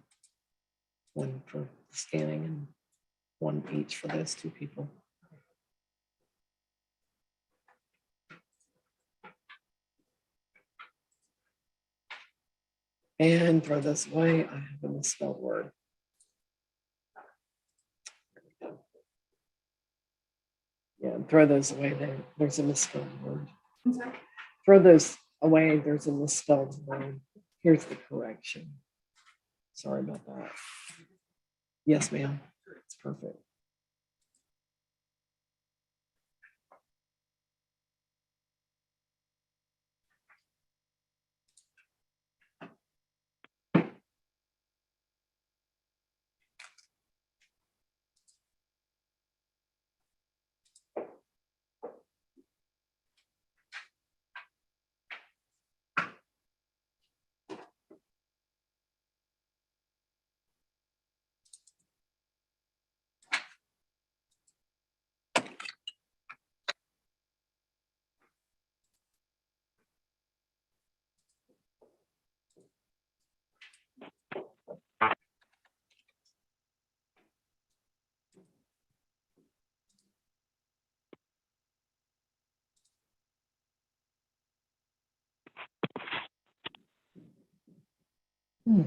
one for scanning and one each for those 2 people. And throw this away. I have a misspelled word. Yeah, throw those away there. There's a misspelled word. Throw those away. There's a misspelled word. Here's the correction. Sorry about that. Yes, ma'am. It's perfect. No,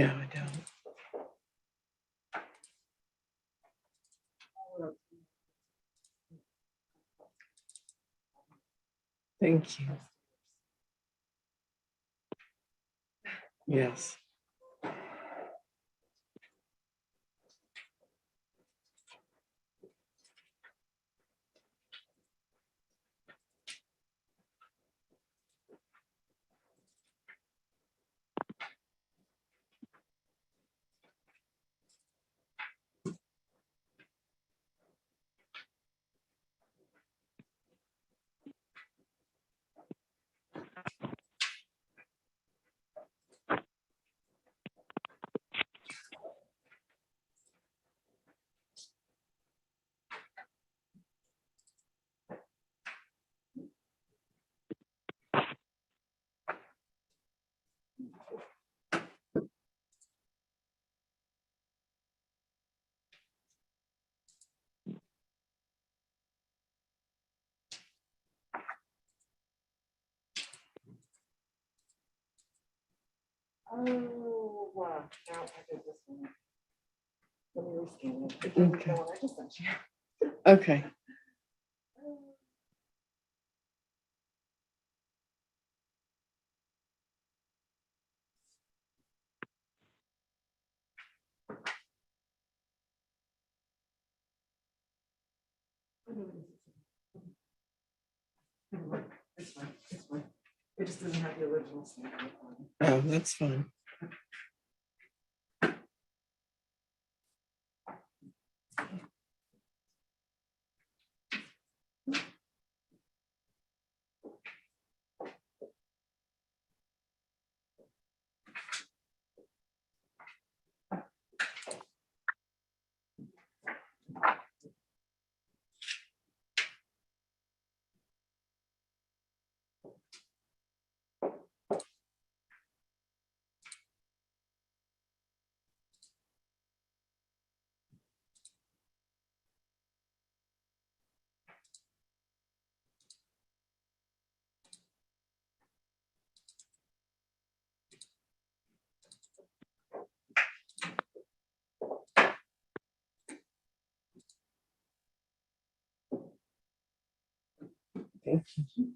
I don't. Thank you. Yes. Oh, wow. Now I did this one. Let me rescan it. Okay. The one I just sent you. Okay. It's fine. It's fine. It just doesn't have the original stamp. Oh, that's fine. Thank you.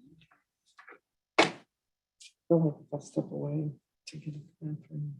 Feel like if I step away to get a bathroom.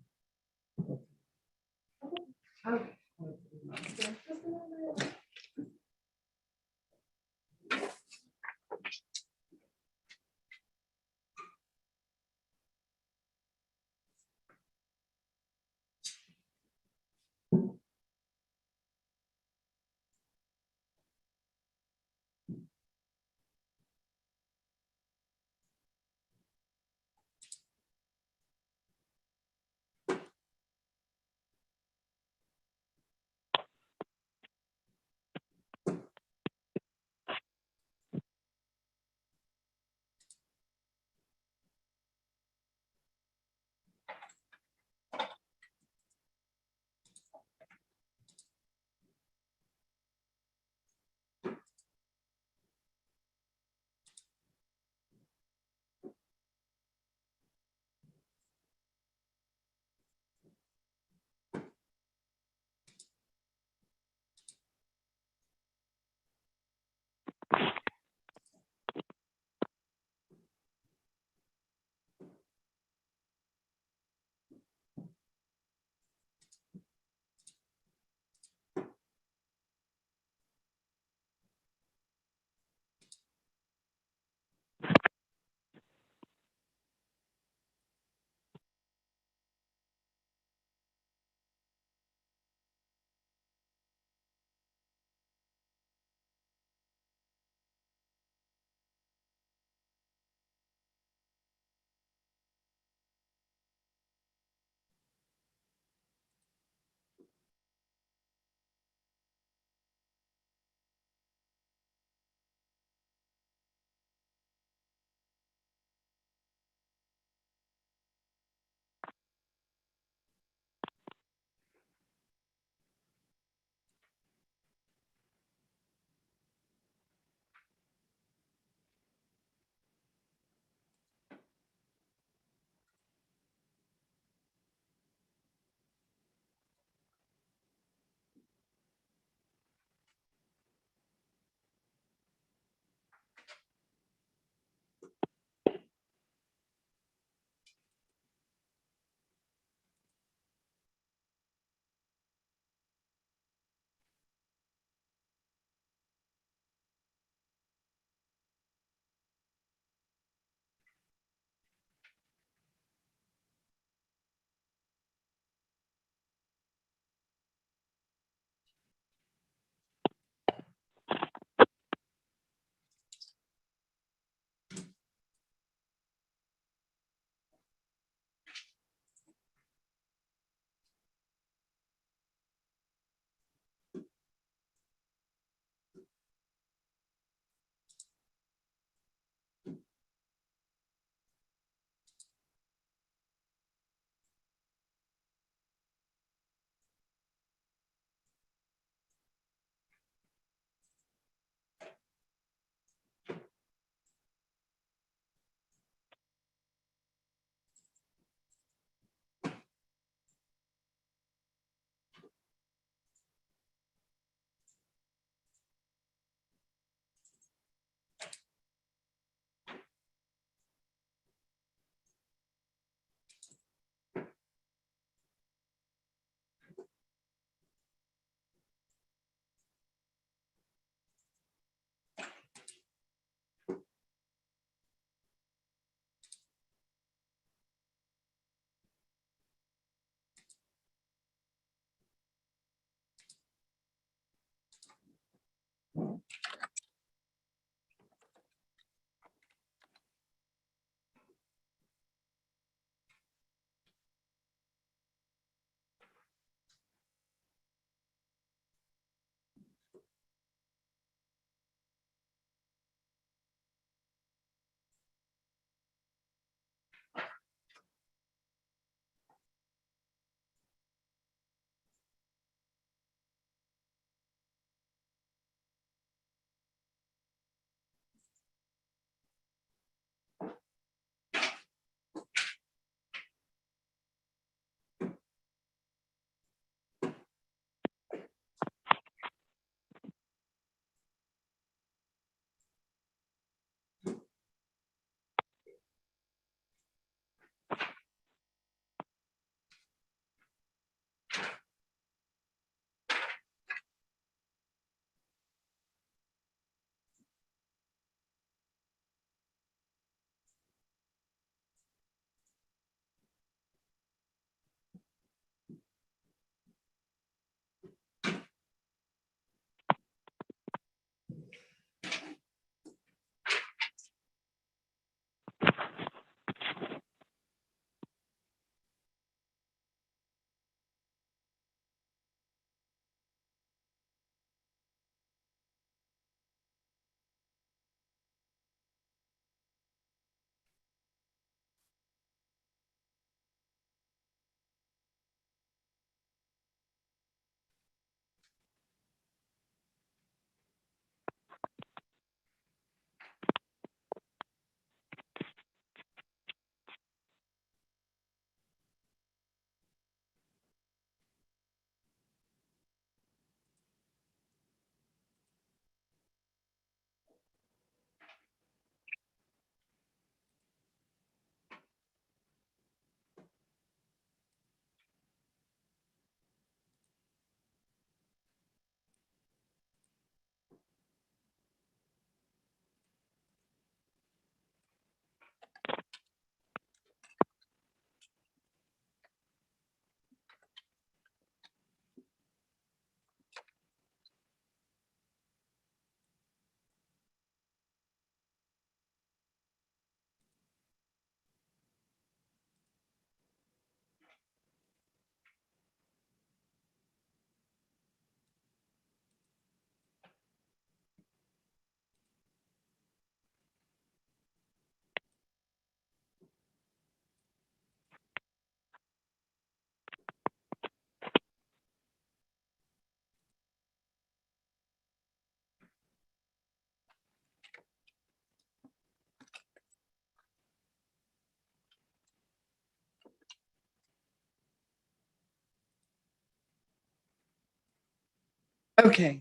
Okay,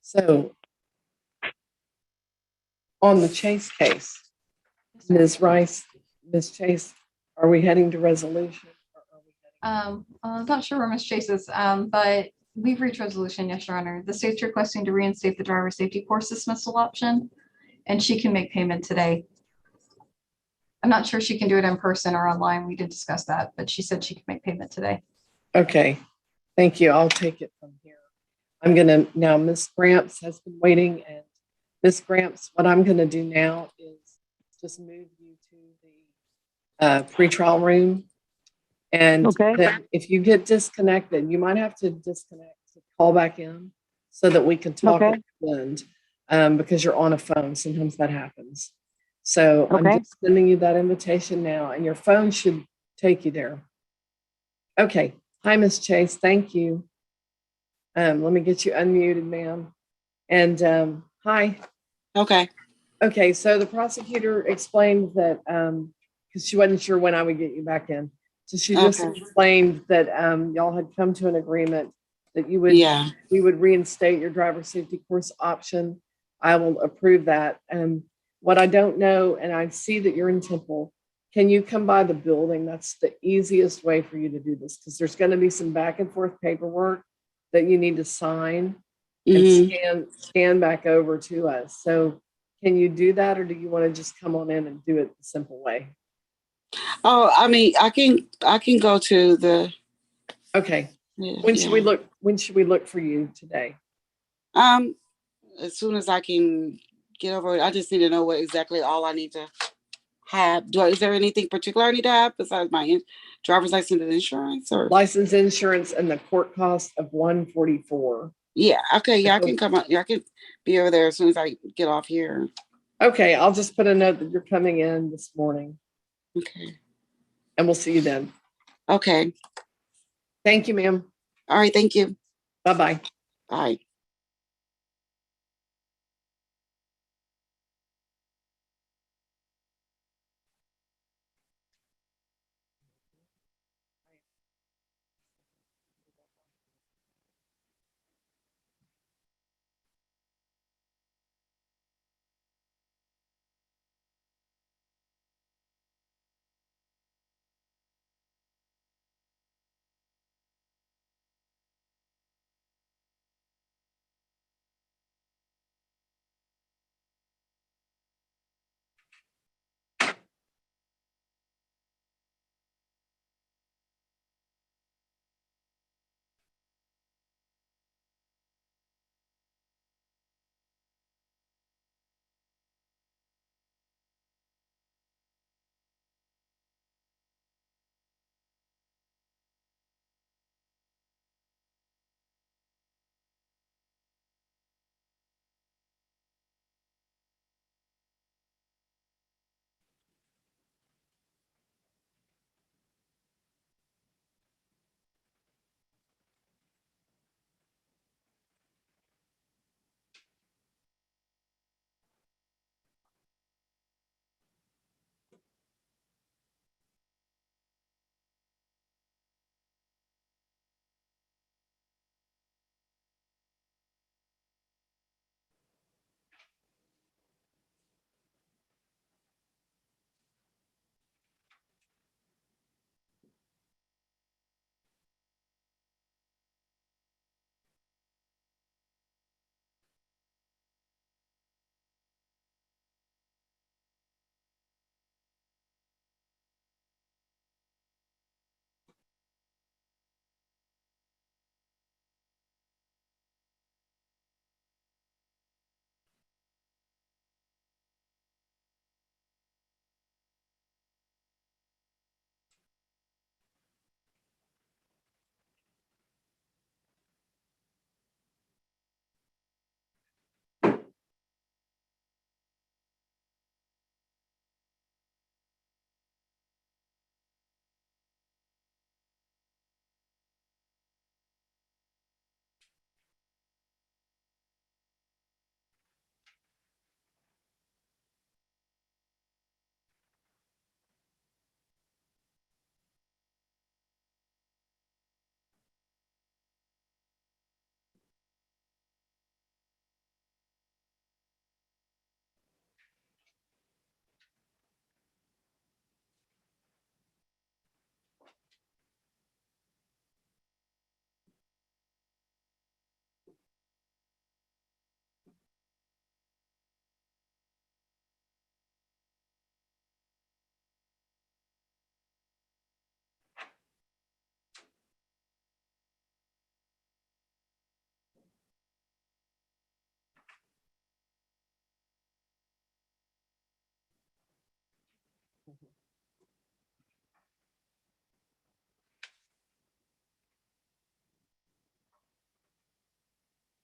so on the Chase case, Ms. Rice, Ms. Chase, are we heading to resolution? Or are we I'm not sure where Ms. Chase is, but we've reached resolution, yes, Your Honor. The state's requesting to reinstate the driver safety course dismissal option, and she can make payment today. I'm not sure she can do it in person or online. We did discuss that, but she said she could make payment today. Okay, thank you. I'll take it from here. I'm gonna, now Ms. Gramps has been waiting, and Ms. Gramps, what I'm gonna do now is just move you to the pretrial room. And Okay. then if you get disconnected, you might have to disconnect to call back in so that we can talk Okay. at the end, because you're on a phone. Sometimes that happens. So I'm Okay. just sending you that invitation now, and your phone should take you there. Okay. Hi, Ms. Chase. Thank you. Let me get you unmuted, ma'am. And hi. Okay. Okay, so the prosecutor explained that because she wasn't sure when I would get you back in. So she just Okay. explained that y'all had come to an agreement that you would Yeah. we would reinstate your driver safety course option. I will approve that. What I don't know, and I see that you're in Temple, can you come by the building? That's the easiest way for you to do this because there's going to be some back and forth paperwork that you need to sign and scan back over to us. So can you do that, or do you want to just come on in and do it the simple way? Oh, I mean, I can go to the. Okay. Yeah, When should we look? When should we look for you today? As soon as I can get over it, I just need to know what exactly all I need to have. Is there anything particular I need to have besides my driver's license and insurance, or license, insurance, and the court cost of $144? Yeah. Okay. Yeah, I can come up. Yeah, I can be over there as soon as I get off here. Okay, I'll just put a note that you're coming in this morning. Okay. And we'll see you then. Okay. Thank you, ma'am. All right. Thank you. Bye-bye. Bye.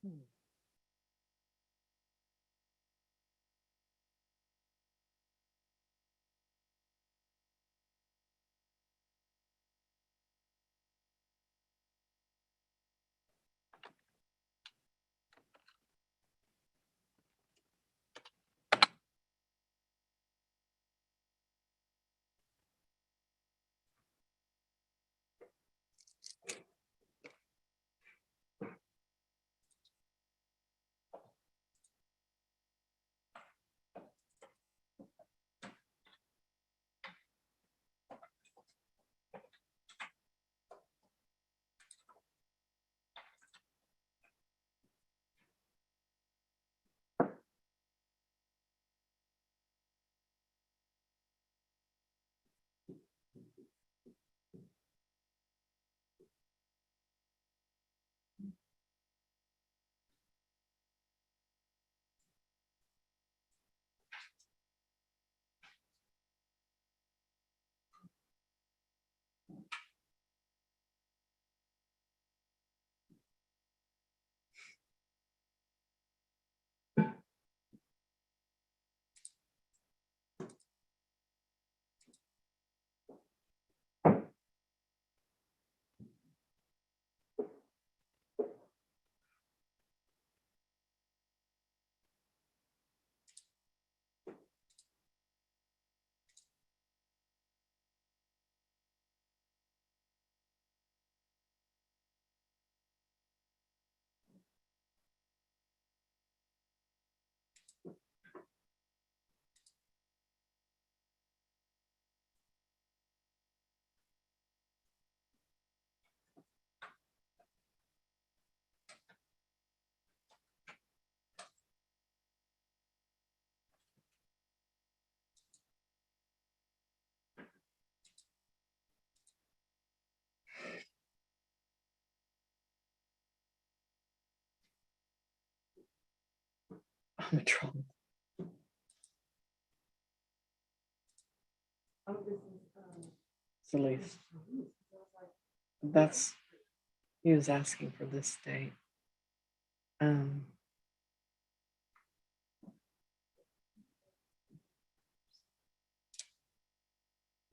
I'm in trouble. It's the least. That's, he was asking for this date.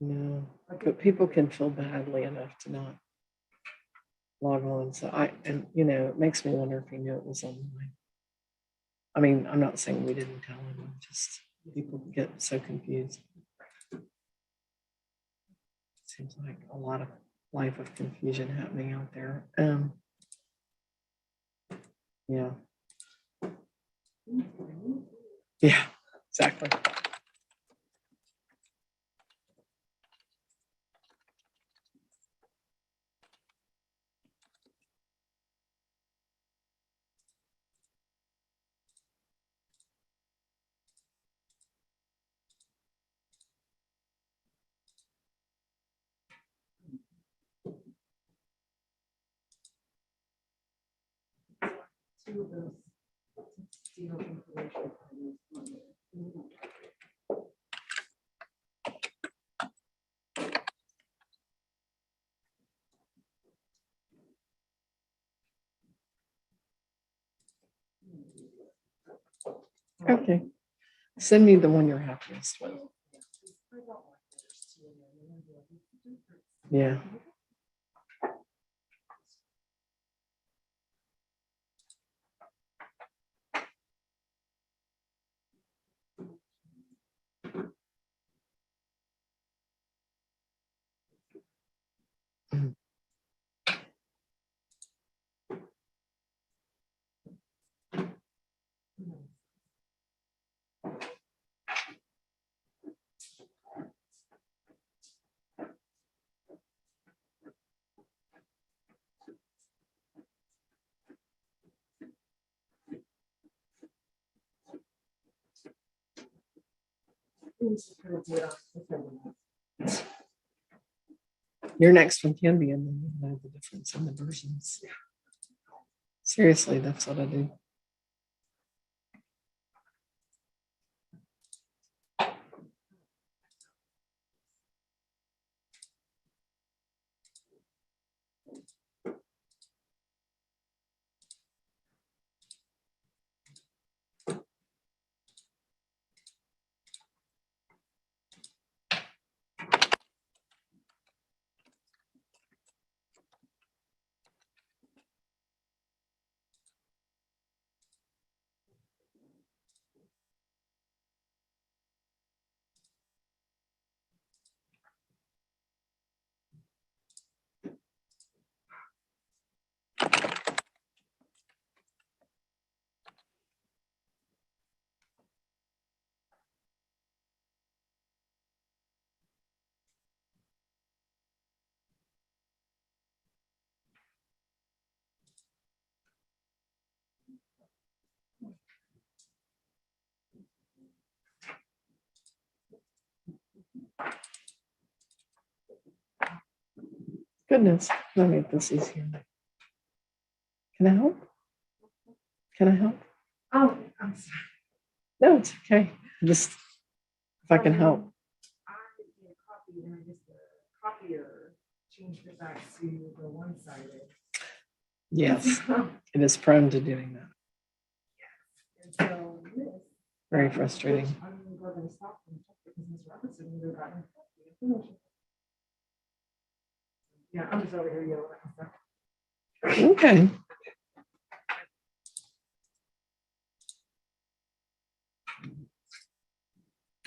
No, but people can feel badly enough to not log on. So it makes me wonder if he knew it was online. I mean, I'm not saying we didn't tell him, just people get so confused. Seems like a lot of life of confusion happening out there. Yeah. Yeah, exactly. Okay. Send me the one you're happiest with. Yeah. Your next one can be, and then you know the difference in the versions. Seriously, that's what I do. Goodness, let me make this easier. Can I help? Can I help? Oh, I'm sorry. No, it's okay. Just if I can help. I did a copy and I just the copier changed it back to the one-sided. Yes, it is prone to doing that. And so this. Very frustrating. I'm going to stop and check because Ms. Robinson would have gotten the information. Yeah, I'm just over here yelling at myself. Okay.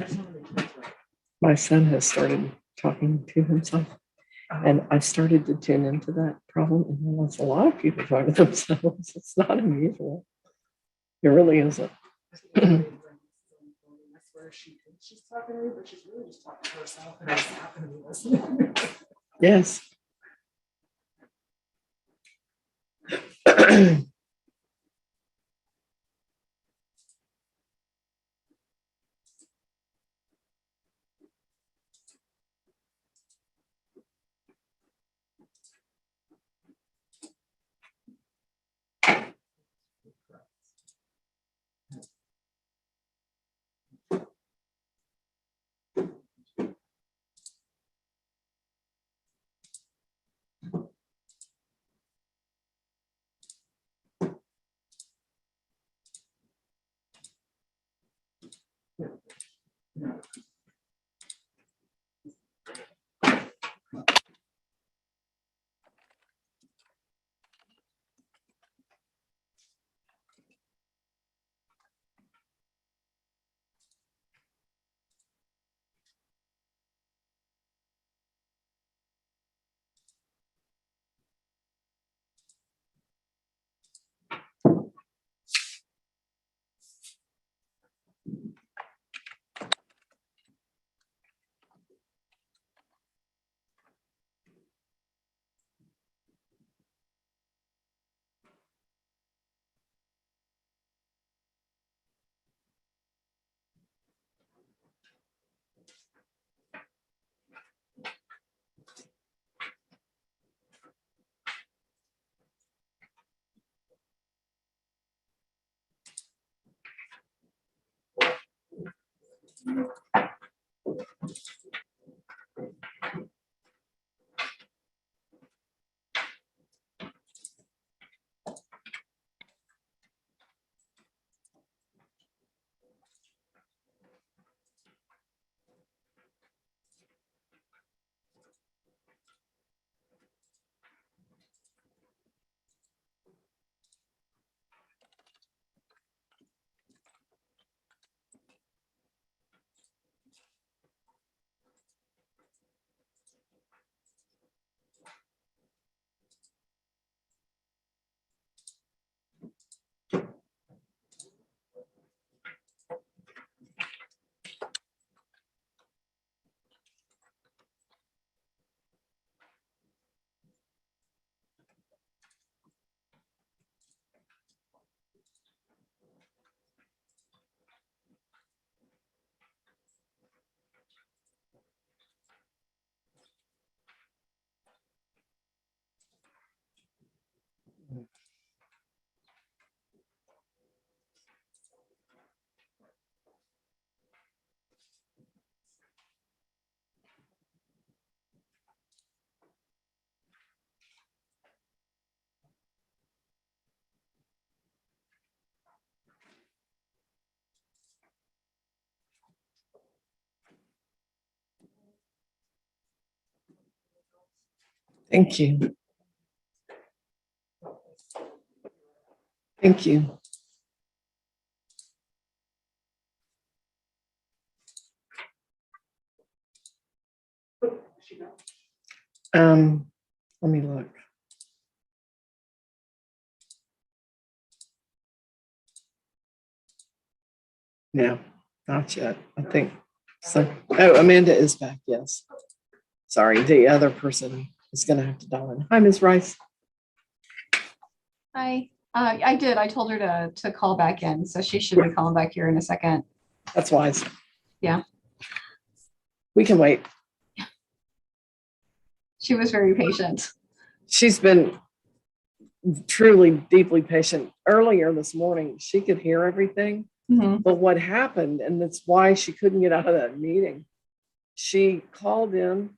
I just wanted to make sure it's right. My son has started talking to himself, and I've started to tune into that problem and realize a lot of people talk to themselves. It's not unusual. It really isn't. I swear she thinks she's talking to me, but she's really just talking to herself and I just happen to be listening. Yes. Thank you. Thank you. Let me look. No, not yet. I think so. Oh, Amanda is back. Yes. Sorry, the other person is going to have to dial in. Hi, Ms. Rice. Hi, I did. I told her to call back in, so she should be calling back here in a second. That's wise. Yeah. We can wait. She was very patient. She's been truly deeply patient. Earlier this morning, she could hear everything, but what happened, and that's why she couldn't get out of that meeting, she called in,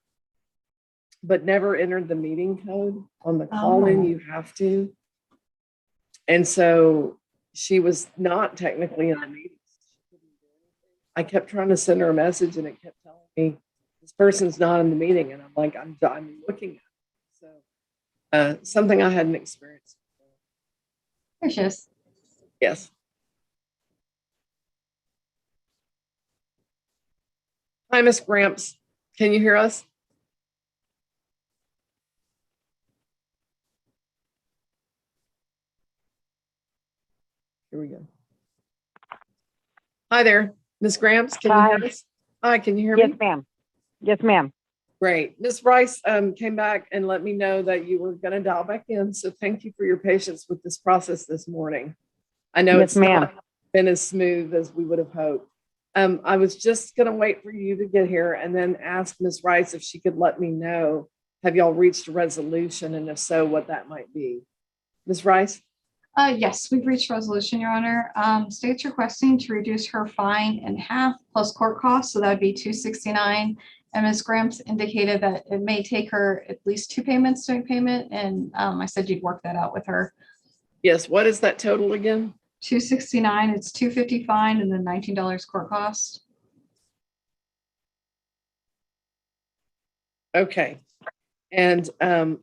but never entered the meeting code. On the call in, you have to. And so she was not technically in the meeting. I kept trying to send her a message and it kept telling me this person's not in the meeting. And I'm like, I'm looking at it. So something I hadn't experienced before. Precious. Yes. Hi, Miss Gramps. Can you hear us? Here we go. Hi there, Miss Gramps. Can you hear us? Hi, can you hear me? Yes, ma'am. Yes, ma'am. Great. Ms. Rice came back and let me know that you were going to dial back in. So thank you for your patience with this process this morning. I know it's not been as smooth as we would have hoped. I was just going to wait for you to get here and then ask Ms. Rice if she could let me know, have y'all reached a resolution? And if so, what that might be. Ms. Rice? Yes, we've reached resolution, Your Honor. State's requesting to reduce her fine in half plus court costs, so that would be $269. And Ms. Gramps indicated that it may take her at least 2 payments to make payment, and I said you'd work that out with her. Yes. What is that total again? $269. It's $250 fine and then $19 court cost. Okay. And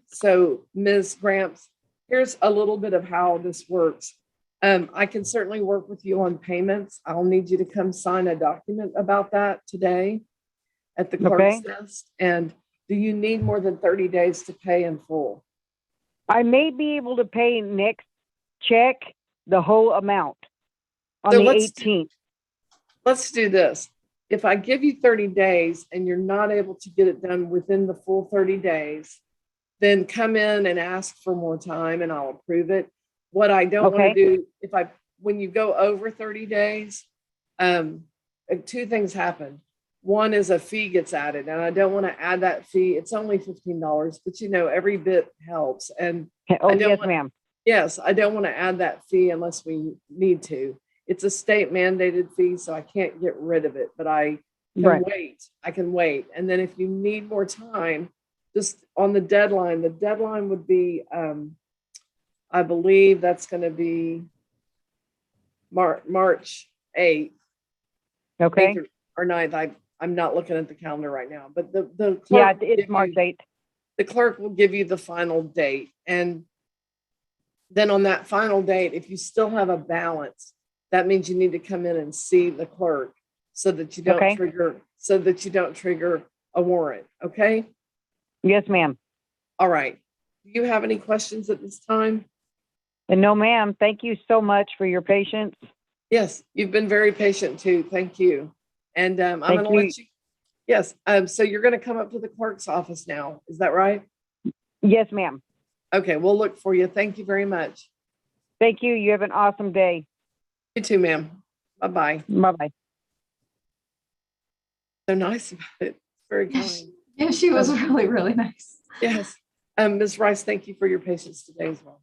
so Ms. Gramps, here's a little bit of how this works. I can certainly work with you on payments. I'll need you to come sign a document about that today at the clerk's desk. And do you need more than 30 days to pay in full? I may be able to pay next check the whole amount on So the 18th. Let's do this. If I give you 30 days and you're not able to get it done within the full 30 days, then come in and ask for more time and I'll approve it. What I don't want to do, when you go over 30 days, 2 things happen. One is a fee gets added, and I don't want to add that fee. It's only $15, but every bit helps. And yes, ma'am. Yes, I don't want to add that fee unless we need to. It's a state mandated fee, so I can't get rid of it, but I can wait. I can wait. And then if you need more time, just on the deadline would be, I believe that's going to be March 8th. Okay. 8th or 9th. I'm not looking at the calendar right now, but the clerk it's March 8th. The clerk will give you the final date. And then on that final date, if you still have a balance, that means you need to come in and see the clerk so that you don't trigger a warrant. Okay. Yes, ma'am. All right. Do you have any questions at this time? And no, ma'am. Thank you so much for your patience. Yes, you've been very patient too. Thank you. And I'm going to let you. Yes. So you're going to come up to the clerk's office now. Is that right? Yes, ma'am. Okay. We'll look for you. Thank you very much. Thank you. You have an awesome day. You too, ma'am. Bye-bye. Bye-bye. So nice about it. Very kind. Yeah, she was really, really nice. Yes. Ms. Rice, thank you for your patience today as well.